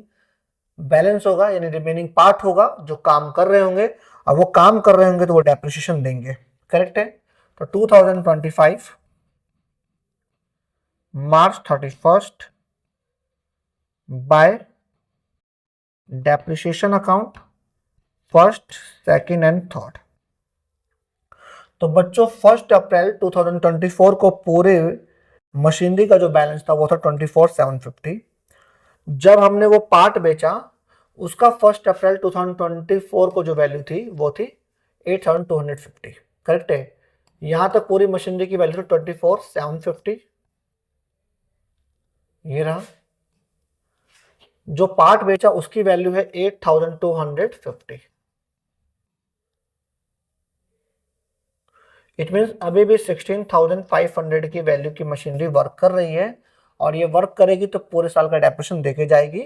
बैलेंस होगा यानी रिमेनिंग पार्ट होगा जो काम कर रहे होंगे और वो काम कर रहे होंगे तो वो डेप्रिसिएशन देंगे। करेक्ट है? तो 2025 March 31st bye depreciation account first second and third. तो बच्चों 1 अप्रैल 2024 को पूरे मशीनरी का जो बैलेंस था वो था 24,750। जब हमने वो पार्ट बेचा उसका 1 अप्रैल 2024 को जो वैल्यू थी वो थी 8,250। करेक्ट है? यहां तक पूरी मशीनरी की वैल्यू 24,750 ये रहा। जो पार्ट बेचा उसकी वैल्यू है 8,250। इट मीन्स अभी भी 16,500 की वैल्यू की मशीनरी वर्क कर रही है और ये वर्क करेगी तो पूरे साल का डेप्रिसिएशन देके जाएगी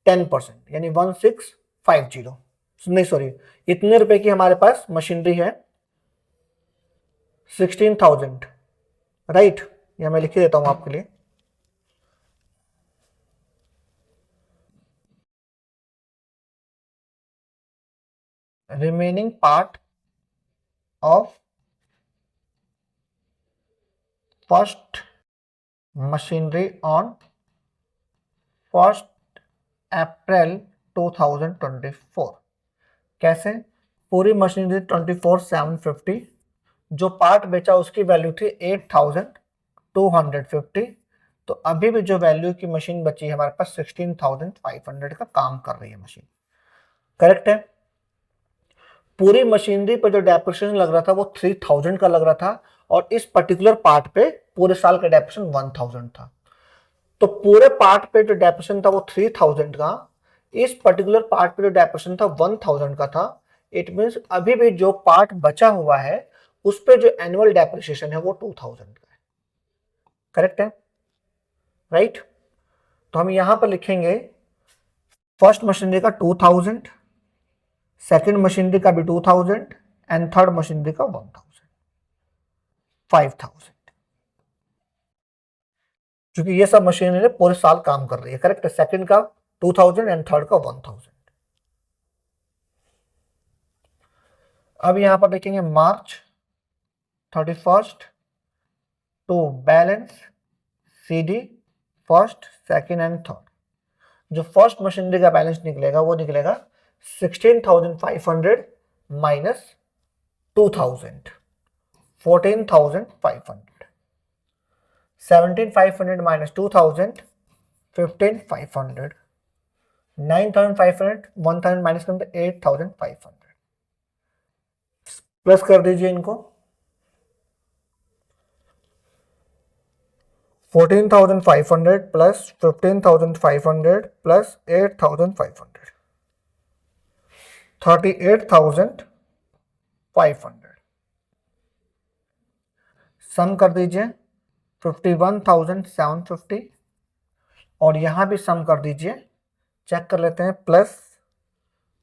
10% यानी 1650 नहीं सॉरी इतने रुपए की हमारे पास मशीनरी है 16,000 राइट। या मैं लिख देता हूं आपके लिए remaining part of first machinery on 1 अप्रैल 2024। कैसे? पूरी मशीनरी 24,750 जो पार्ट बेचा उसकी वैल्यू थी 8,250 तो अभी भी जो वैल्यू की मशीन बची है हमारे पास 16,500 का काम कर रही है मशीन। करेक्ट है? पूरी मशीनरी पर जो डेप्रिसिएशन लग रहा था वो 3,000 का लग रहा था और इस पर्टिकुलर पार्ट पे पूरे साल का डेप्रिसिएशन 1,000 था। तो पूरे पार्ट पे जो डेप्रिसिएशन था वो 3,000 का, इस पर्टिकुलर पार्ट पे जो डेप्रिसिएशन था 1,000 का था। इट मींस अभी भी जो पार्ट बचा हुआ है उस पे जो एनुअल डेप्रिसिएशन है वो 2,000 का है। करेक्ट है? राइट? तो हम यहां पर लिखेंगे फर्स्ट मशीनरी का 2,000, सेकेंड मशीनरी का भी 2,000 एंड थर्ड मशीनरी का 1,000 5,000 क्योंकि ये सब मशीनरी पूरे साल काम कर रही है। करेक्ट है? सेकंड का 2000 एंड थर्ड का 1000। अब यहां पर देखेंगे March 31 to balance CD first, second and third. जो फर्स्ट मशीनरी का बैलेंस निकलेगा वो निकलेगा 16,500 माइनस 2000, 14,500। 17,500 माइनस 2000, 15,500। 9,500, 1000 माइनस करते 8,500। प्लस कर दीजिए इनको। 14,500 प्लस 15,500 प्लस 8,500, 38,500। सम कर दीजिए 51,750 और यहां भी सम कर दीजिए, चेक कर लेते हैं। प्लस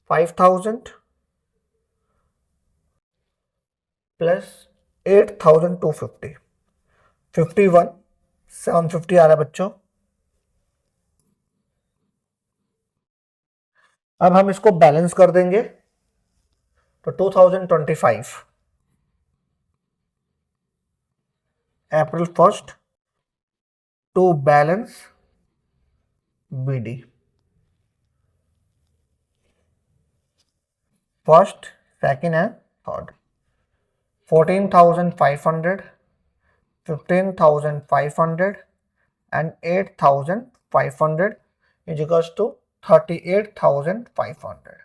5,000 प्लस 8,250, 51,750 आ रहा है बच्चों। अब हम इसको बैलेंस कर देंगे तो 2025 April 1 to balance BD first, second and third. 14,500, 15,500 and 8,500 is equals to 38,500।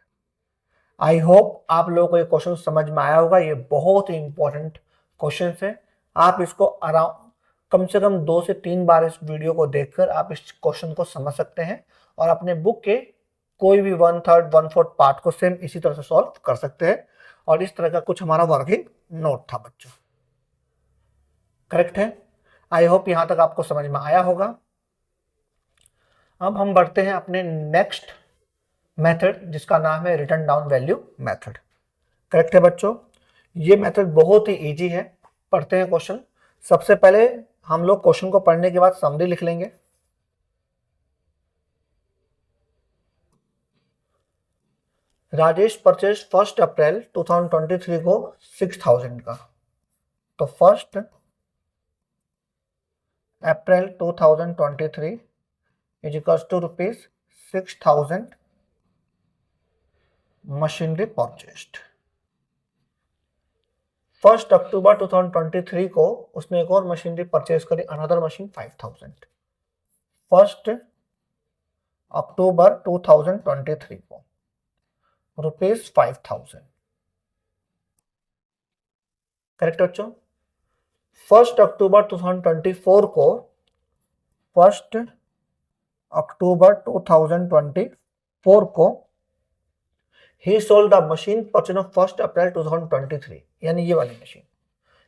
I hope आप लोगों को ये क्वेश्चन समझ में आया होगा। ये बहुत ही इंपॉर्टेंट क्वेश्चन है। आप इसको अराउंड कम से कम 2 से 3 बार इस वीडियो को देखकर आप इस क्वेश्चन को समझ सकते हैं और अपने बुक के कोई भी 1/3 1/4 पार्ट को सेम इसी तरह से सॉल्व कर सकते हैं। और इस तरह का कुछ हमारा वर्किंग नोट था बच्चों, करेक्ट है। आई होप यहां तक आपको समझ में आया होगा। अब हम बढ़ते हैं अपने नेक्स्ट मेथड जिसका नाम है return down value method. Correct है बच्चों, ये मेथड बहुत ही इजी है। पढ़ते हैं क्वेश्चन। सबसे पहले हम लोग क्वेश्चन को पढ़ने के बाद समरी लिख लेंगे। राजेश परचेज 1 अप्रैल 2023 को 6,000 का। तो 1 April 2023 is equals to ₹6,000 machinery purchased. 1 अक्टूबर 2023 को उसने एक और मशीनरी परचेज करी, अनदर मशीन 5,000। 1 अक्टूबर 2023 को ₹5,000। करेक्ट बच्चों। 1 अक्टूबर 2024 को 1 अक्टूबर 2024 को ही sold the machine purchase of 1 April 2023, यानी ये वाली मशीन,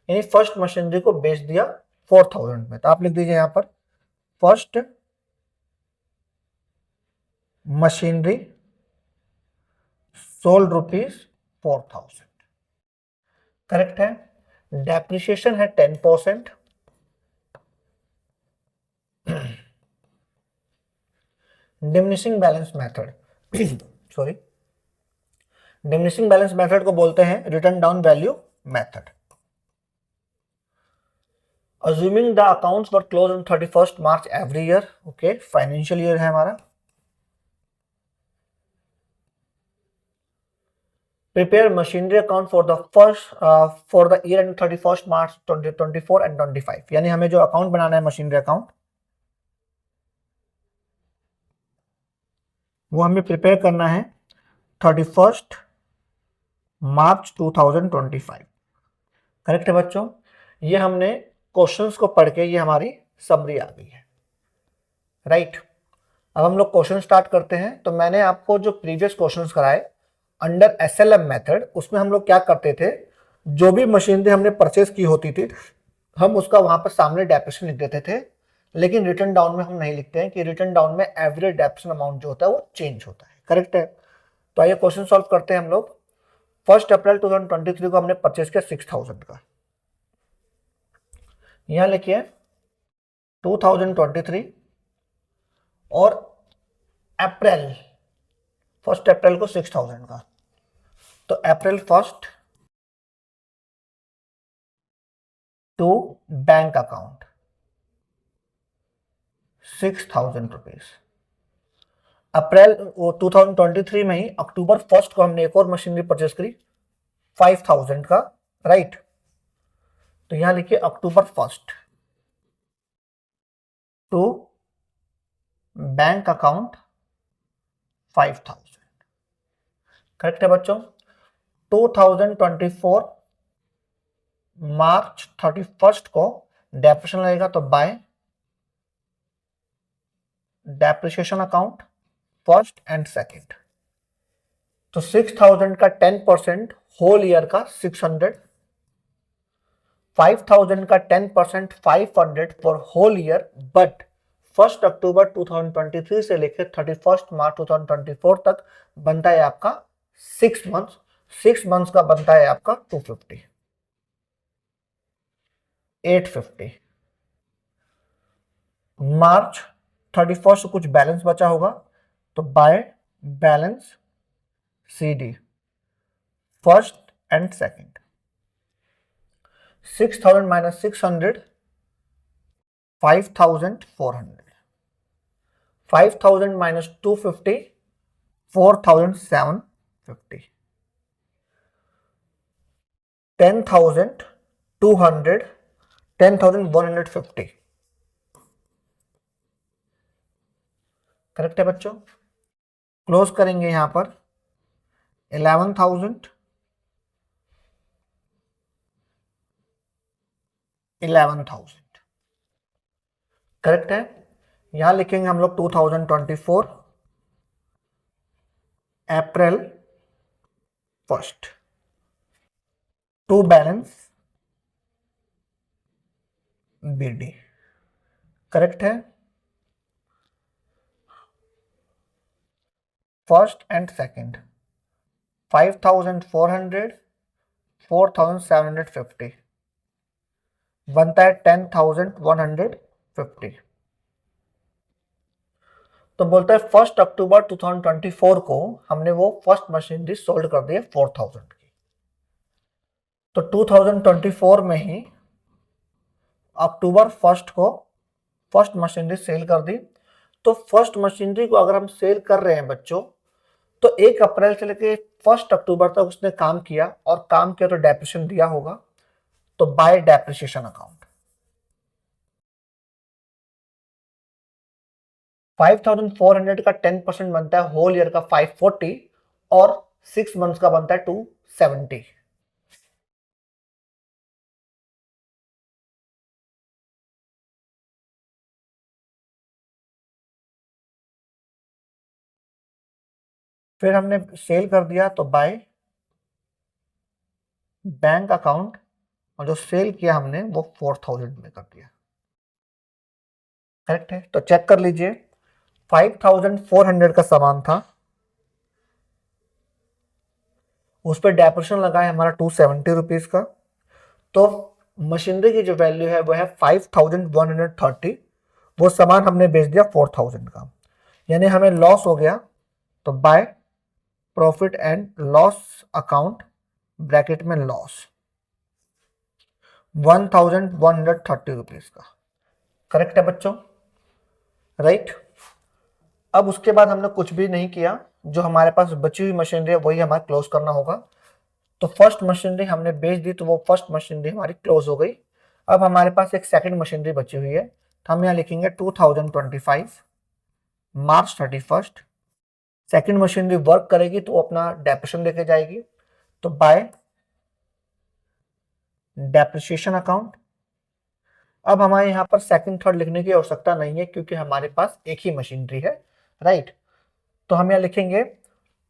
यानी फर्स्ट मशीनरी को बेच दिया 4,000 में। तो आप लिख दीजिए यहां पर फर्स्ट मशीनरी सोल्ड ₹4,000। करेक्ट है। डेप्रिसिएशन है 10%। Diminishing balance method sorry, diminishing balance method को बोलते हैं return down value method. Assuming the accounts were close on 31 March every year. Okay, financial year है हमारा। Prepare machinery account for the year and 31 March 2024 and 25, यानी हमें जो account बनाना है machinery account वो हमें प्रिपेयर करना है 31 मार्च 2025। करेक्ट है बच्चों। ये हमने क्वेश्चंस को पढ़ के ये हमारी समरी आ गई है, राइट। अब हम लोग क्वेश्चन स्टार्ट करते हैं। तो मैंने आपको जो प्रीवियस क्वेश्चंस कराए अंडर SLM मेथड, उसमें हम लोग क्या करते थे, जो भी मशीनरी हमने परचेज की होती थी हम उसका वहां पर सामने डेप्रिसिएशन लिख देते थे। लेकिन रिटर्न डाउन में हम नहीं लिखते हैं कि रिटर्न डाउन में एवरेज डेप्रिसिएशन अमाउंट जो होता है वो चेंज होता है। करेक्ट है। तो आइए क्वेश्चन सॉल्व करते हैं हम लोग। 1 अप्रैल 2023 को हमने परचेज किया 6,000 का। यहां लिखिए 2023 और अप्रैल 1 अप्रैल को 6,000 का, तो अप्रैल 1 टू बैंक अकाउंट 6,000 रुपीज। अप्रैल 2023 में ही अक्टूबर 1 को हमने एक और मशीनरी परचेस करी 5,000 का, राइट। तो यहां लिखिए अक्टूबर 1 टू बैंक अकाउंट 5,000। करेक्ट है बच्चों। 2024 मार्च 31 को डेप्रिसिएशन लगेगा, तो bye depreciation account 1st and 2nd। तो 6,000 का 10% होल ईयर का 600, 5,000 का 10% 500 फॉर होल ईयर, बट 1 अक्टूबर 2023 से लेकर 31 मार्च 2024 तक बनता है आपका 6 मंथ्स। 6 मंथ्स का बनता है आपका 250, 850। मार्च 31 से कुछ बैलेंस बचा होगा, तो bye balance CD 1st and 2nd। 6,000 minus 600 5,400, 5,000 minus 250 4,750, 10,200 10,150। Correct है बच्चों। क्लोज करेंगे यहां पर 11,000 11,000। करेक्ट है। यहां लिखेंगे हम लोग 2024 अप्रैल 1 टू बैलेंस BD। करेक्ट है। 1st एंड 2nd 5,400 4,750 बनता है 10,150। तो बोलता है 1 अक्टूबर 2024 को हमने वो फर्स्ट मशीनरी सोल्ड कर दी है 4,000 की। तो 2024 में ही अक्टूबर 1 को फर्स्ट मशीनरी सेल कर दी। तो फर्स्ट मशीनरी को अगर हम सेल कर रहे हैं बच्चों, तो 1 अप्रैल से लेके 1 अक्टूबर तक उसने काम किया, और काम किया तो डेप्रिसिएशन दिया होगा, तो बाय डेप्रिसिएशन अकाउंट 5,400 का 10% बनता है होल ईयर का 540, और 6 मंथ्स का बनता है 270। फिर हमने सेल कर दिया, तो बाय बैंक अकाउंट, और जो सेल किया हमने वो 4,000 में कर दिया। करेक्ट है। तो चेक कर लीजिए 5,400 का सामान था, उस पर डेप्रिसिएशन लगा है हमारा 270 रुपीज का। तो मशीनरी की जो वैल्यू है वो है 5,130। वो सामान हमने बेच दिया 4,000 का, यानी हमें लॉस हो गया। तो bye profit and loss account bracket में लॉस 1,130 रुपीज का। करेक्ट है बच्चों, राइट। अब उसके बाद हमने कुछ भी नहीं किया, जो हमारे पास बची हुई मशीनरी है वही हमारा क्लोज करना होगा। तो फर्स्ट मशीनरी हमने बेच दी, तो वो फर्स्ट मशीनरी हमारी क्लोज हो गई। अब हमारे पास एक सेकंड मशीनरी बची हुई है, तो हम यहाँ लिखेंगे 2025 मार्च 31। सेकंड मशीनरी वर्क करेगी तो अपना डेप्रिसिएशन लेके जाएगी, तो बाय डेप्रिसिएशन अकाउंट। अब हमारे यहाँ पर सेकंड थर्ड लिखने की आवश्यकता नहीं है, क्योंकि हमारे पास एक ही मशीनरी है, राइट। तो हम यहाँ लिखेंगे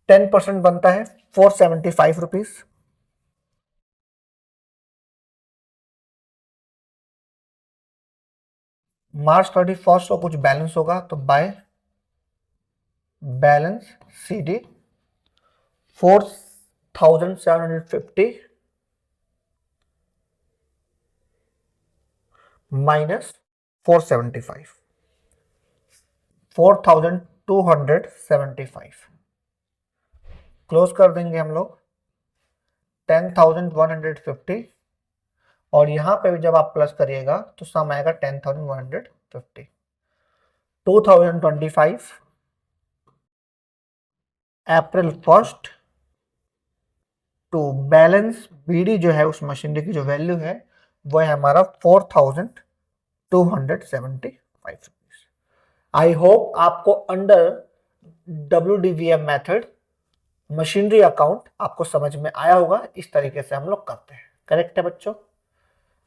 10% बनता है 475 रुपीज। मार्च 31 को कुछ बैलेंस होगा, तो bye balance CD 4,750 minus 475, 4,000 275 close कर देंगे हम लोग 10,150 और यहाँ पे भी जब आप प्लस करिएगा तो सम आएगा 10,150। 2025 अप्रैल 1 टू बैलेंस बीडी जो है उस मशीनरी की जो वैल्यू है वो है हमारा 4,275 रुपीज। आई होप आपको under WDVM method machinery account आपको समझ में आया होगा। इस तरीके से हम लोग करते हैं, करेक्ट है बच्चों?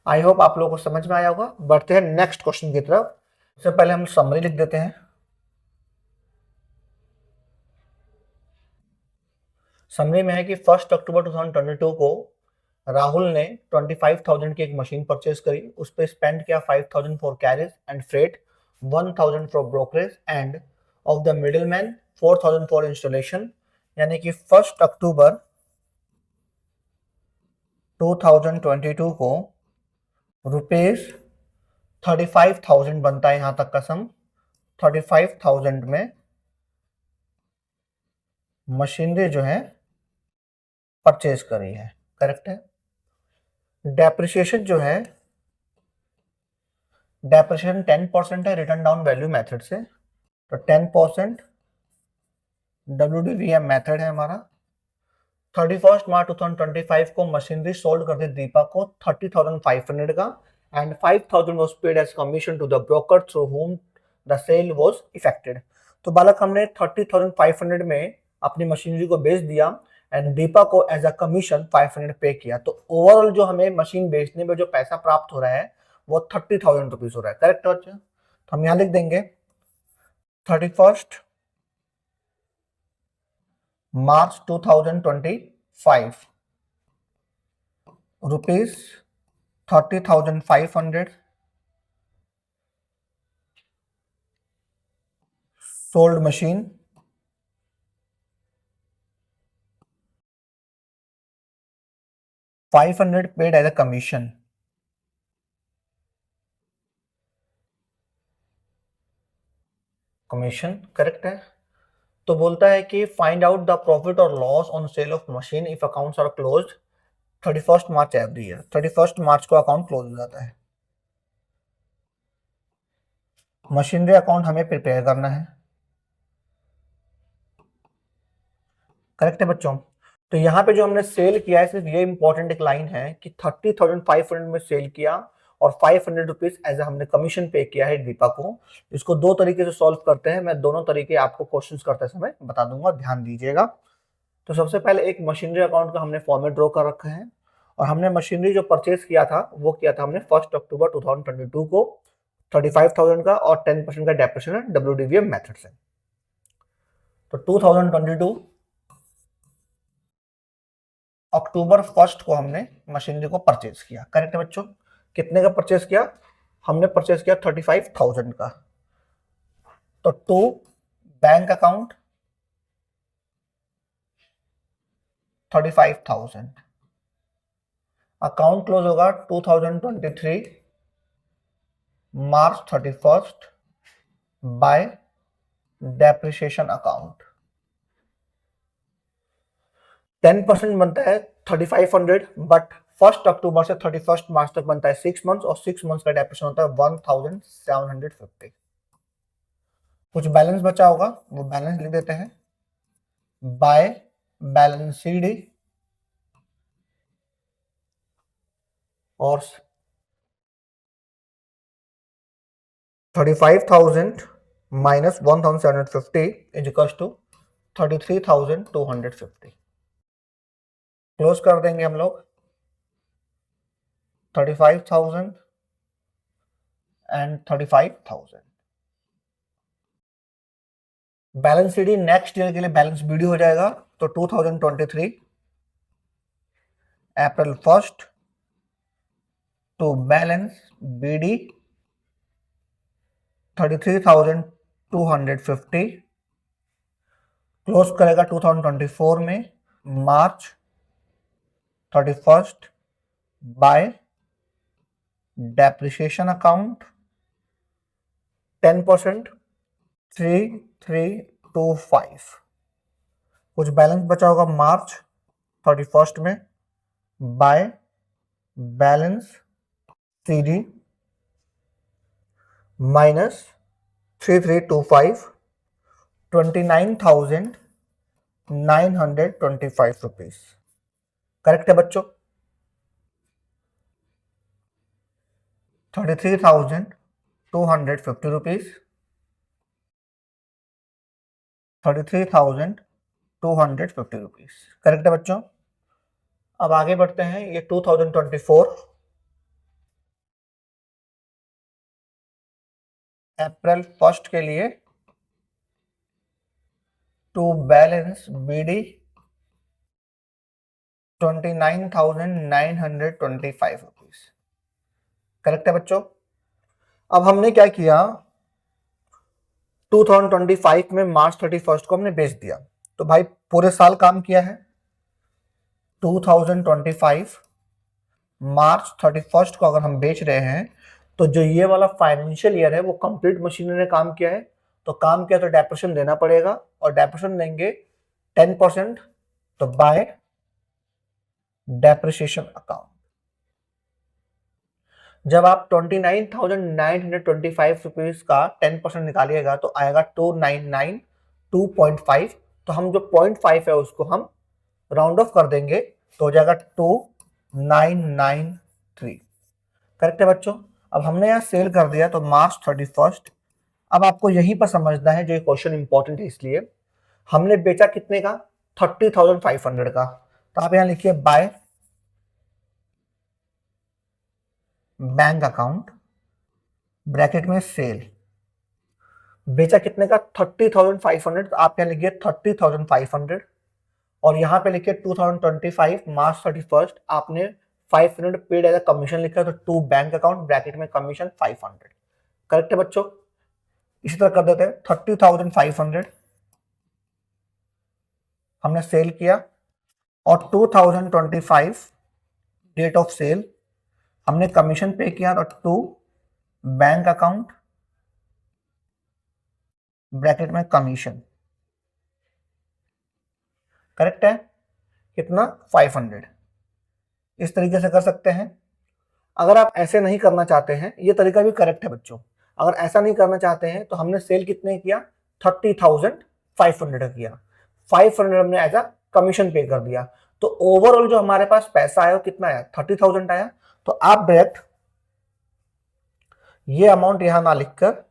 आई होप आप लोगों को समझ में आया होगा। बढ़ते हैं नेक्स्ट क्वेश्चन की तरफ। सबसे पहले हम समरी लिख देते हैं। समरी में है कि 1 अक्टूबर 2022 को राहुल ने 25,000 की एक मशीन परचेज करी, उस पर स्पेंड किया 5,000 for carriage and freight, 1,000 for brokerage end of the middleman 4,000 for installation. यानी कि 1 अक्टूबर 2022 को रुपीज 35,000 बनता है, यहां तक का सम 35,000 में मशीनरी जो है परचेज करी है, करेक्ट है। डेप्रिसिएशन जो है, डेप्रिसिएशन 10% है रिटर्न डाउन वैल्यू मेथड से, तो 10% WDVM मेथड है हमारा। 31 मार्च 2025 को मशीनरी सोल्ड कर दी दीपा को 30,500 का and 5,000 was paid as commission to the broker through whom the sale was effected. तो बालक हमने 30,500 में अपनी मशीनरी को बेच दिया एंड दीपा को एज अ कमीशन 500 पे किया। तो ओवरऑल जो हमें मशीन बेचने में जो पैसा प्राप्त हो रहा है वो 30,000 रुपीज हो रहा है, करेक्ट बच्चा? तो हम यहाँ लिख देंगे 31 March 2025 rupees 30,500 sold machine, $500 paid as a commission. Commission correct है। तो बोलता है कि फाइंड आउट द प्रॉफिट और loss on sale of machine if accounts are closed 31 March every year. 31 March को अकाउंट क्लोज हो जाता है। मशीनरी अकाउंट हमें प्रिपेयर करना है, करेक्ट है बच्चों? तो यहाँ पे जो हमने सेल किया है सिर्फ ये इंपॉर्टेंट एक लाइन है कि 30,500 में सेल किया और 500 रुपीज एज हमने कमीशन पे किया है दीपा को। इसको दो तरीके से सॉल्व करते हैं, मैं दोनों तरीके आपको क्वेश्चंस करते समय बता दूंगा, ध्यान दीजिएगा। तो सबसे पहले एक मशीनरी अकाउंट का हमने फॉर्मेट ड्रॉ कर रखा है और हमने मशीनरी जो परचेज किया था वो किया था हमने 1 अक्टूबर 2022 को 35,000 का और 10% का डेप्रिसिएशन WDVM मेथड से। तो 2022 अक्टूबर 1 को हमने मशीनरी को परचेज किया, करेक्ट है बच्चों? कितने का परचेज किया? हमने परचेज किया 35,000 का। तो to bank account 35,000, account close होगा 2023 मार्च 31 बाय डेप्रिसिएशन अकाउंट। 10% बनता है 3500 बट 1 अक्टूबर से 31 मार्च तक बनता है 6 मंथ्स और 6 मंथ्स का डेप्रिसिएशन होता है 1750। कुछ बैलेंस बचा होगा वो बैलेंस लिख देते हैं बाय बैलेंस CD और 35,000 minus 1750 is equals to 33,250। Close कर देंगे हम लोग 35,000 and 35,000। Balance CD next year के लिए बैलेंस BD हो जाएगा। तो 2023 April 1 to balance BD 33,250 close करेगा 2024 में मार्च 31 बाय डेप्रिसिएशन अकाउंट 10% 33,250 2325। कुछ बैलेंस बचा होगा मार्च 31 में bye balance CD minus 3325 29,925 rupees. Correct है बच्चों? 33,250 रुपीज, 33,250 रुपीज। करेक्ट है बच्चों? अब आगे बढ़ते हैं। ये 2024 अप्रैल 1 के लिए to balance BD 29,925 rupees. Correct है बच्चों? अब हमने क्या किया, 2025 में मार्च 31 को हमने बेच दिया, तो भाई पूरे साल काम किया है। 2025 मार्च 31 को अगर हम बेच रहे हैं तो जो ये वाला फाइनेंशियल ईयर है वो कंप्लीट मशीनरी ने काम किया है, तो काम किया तो डेप्रिसिएशन देना पड़ेगा, और डेप्रिसिएशन देंगे 10%, तो बाय डेप्रिसिएशन अकाउंट। जब आप 29,925 रुपीज का 10% निकालिएगा तो आएगा 299.5। तो हम जो 0.5 है उसको हम राउंड ऑफ कर देंगे तो हो जाएगा 2993। करेक्ट है बच्चों? अब हमने यहाँ सेल कर दिया तो मार्च 31। अब आपको यहीं पर समझना है, जो क्वेश्चन इंपॉर्टेंट है, इसलिए हमने बेचा कितने का, 30,500 का। तो आप यहाँ लिखिए बाय बैंक अकाउंट ब्रैकेट में सेल। बेचा कितने का, 30,500, तो आप यहाँ लिखिए 30,500, और यहाँ पे लिखिए 2025 मार्च 31 आपने 500 पेड एज कमीशन लिखा, तो टू बैंक अकाउंट ब्रैकेट में कमीशन 500। करेक्ट है बच्चों? इसी तरह कर देते हैं, 30,500 हमने सेल किया, और 2025 डेट ऑफ सेल हमने कमीशन पे किया, तो टू बैंक अकाउंट ब्रैकेट में कमीशन। करेक्ट है? कितना, 500। इस तरीके से कर सकते हैं। अगर आप ऐसे नहीं करना चाहते हैं, ये तरीका भी करेक्ट है बच्चों, अगर ऐसा नहीं करना चाहते हैं तो हमने सेल कितने किया, 30,500 किया, 500 हमने एज अ कमीशन पे कर दिया, तो ओवरऑल जो हमारे पास पैसा आया वो कितना आया, 30,000 आया। तो आप डायरेक्ट ये अमाउंट यहां ना लिखकर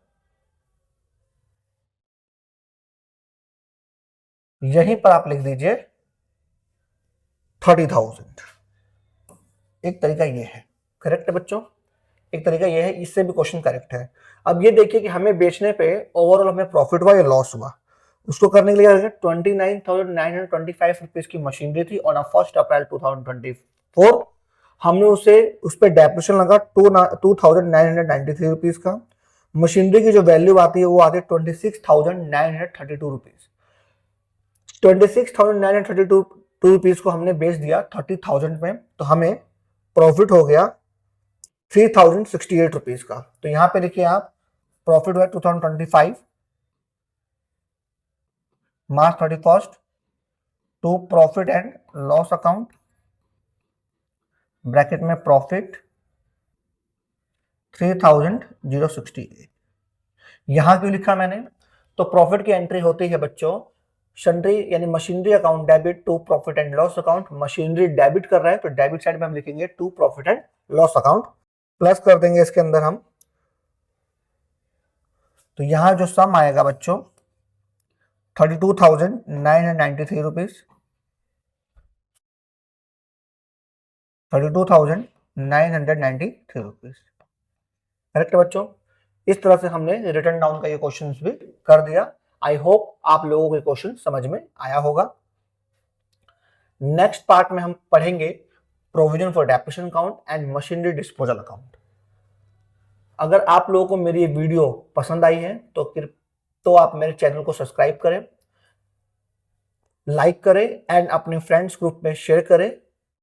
यहीं पर आप लिख दीजिए 30,000। एक तरीका ये है। करेक्ट है बच्चों? एक तरीका ये है, इससे भी क्वेश्चन करेक्ट है। अब ये देखिए कि हमें बेचने पे ओवरऑल हमें प्रॉफिट हुआ या लॉस हुआ, उसको करने के लिए 29,925 रुपीज की मशीनरी थी ऑन 1 अप्रैल 2024। हमने उस पर डेप्रिसिएशन लगा 2,993 रुपीज का। मशीनरी की जो वैल्यू आती है वो आती है 26,932 रुपीज। 26,932 रुपीज को हमने बेच दिया 30,000 में, तो हमें प्रॉफिट हो गया 3,068 रुपीज का। तो यहां पे देखिए आप, प्रॉफिट हुआ 2025 March 31 to profit and loss account bracket में प्रॉफिट 3,068। यहां क्यों लिखा मैंने, तो प्रॉफिट की एंट्री होती है बच्चों सन्ड्री यानी machinery account debit to profit and loss account. Machinery debit कर रहा है तो डेबिट साइड में हम लिखेंगे to profit and loss account, plus कर देंगे इसके अंदर हम, तो यहां जो सम आएगा बच्चों 32,993 रुपीज, 32,993 रुपीज। करेक्ट है बच्चों? इस तरह से हमने रिटर्न डाउन का ये क्वेश्चन भी कर दिया। आई होप आप लोगों को क्वेश्चन समझ में आया होगा। नेक्स्ट पार्ट में हम पढ़ेंगे provision for depreciation account and machinery disposal account. अगर आप लोगों को मेरी ये वीडियो पसंद आई है तो आप मेरे चैनल को सब्सक्राइब करें, लाइक करें एंड अपने फ्रेंड्स ग्रुप में शेयर करें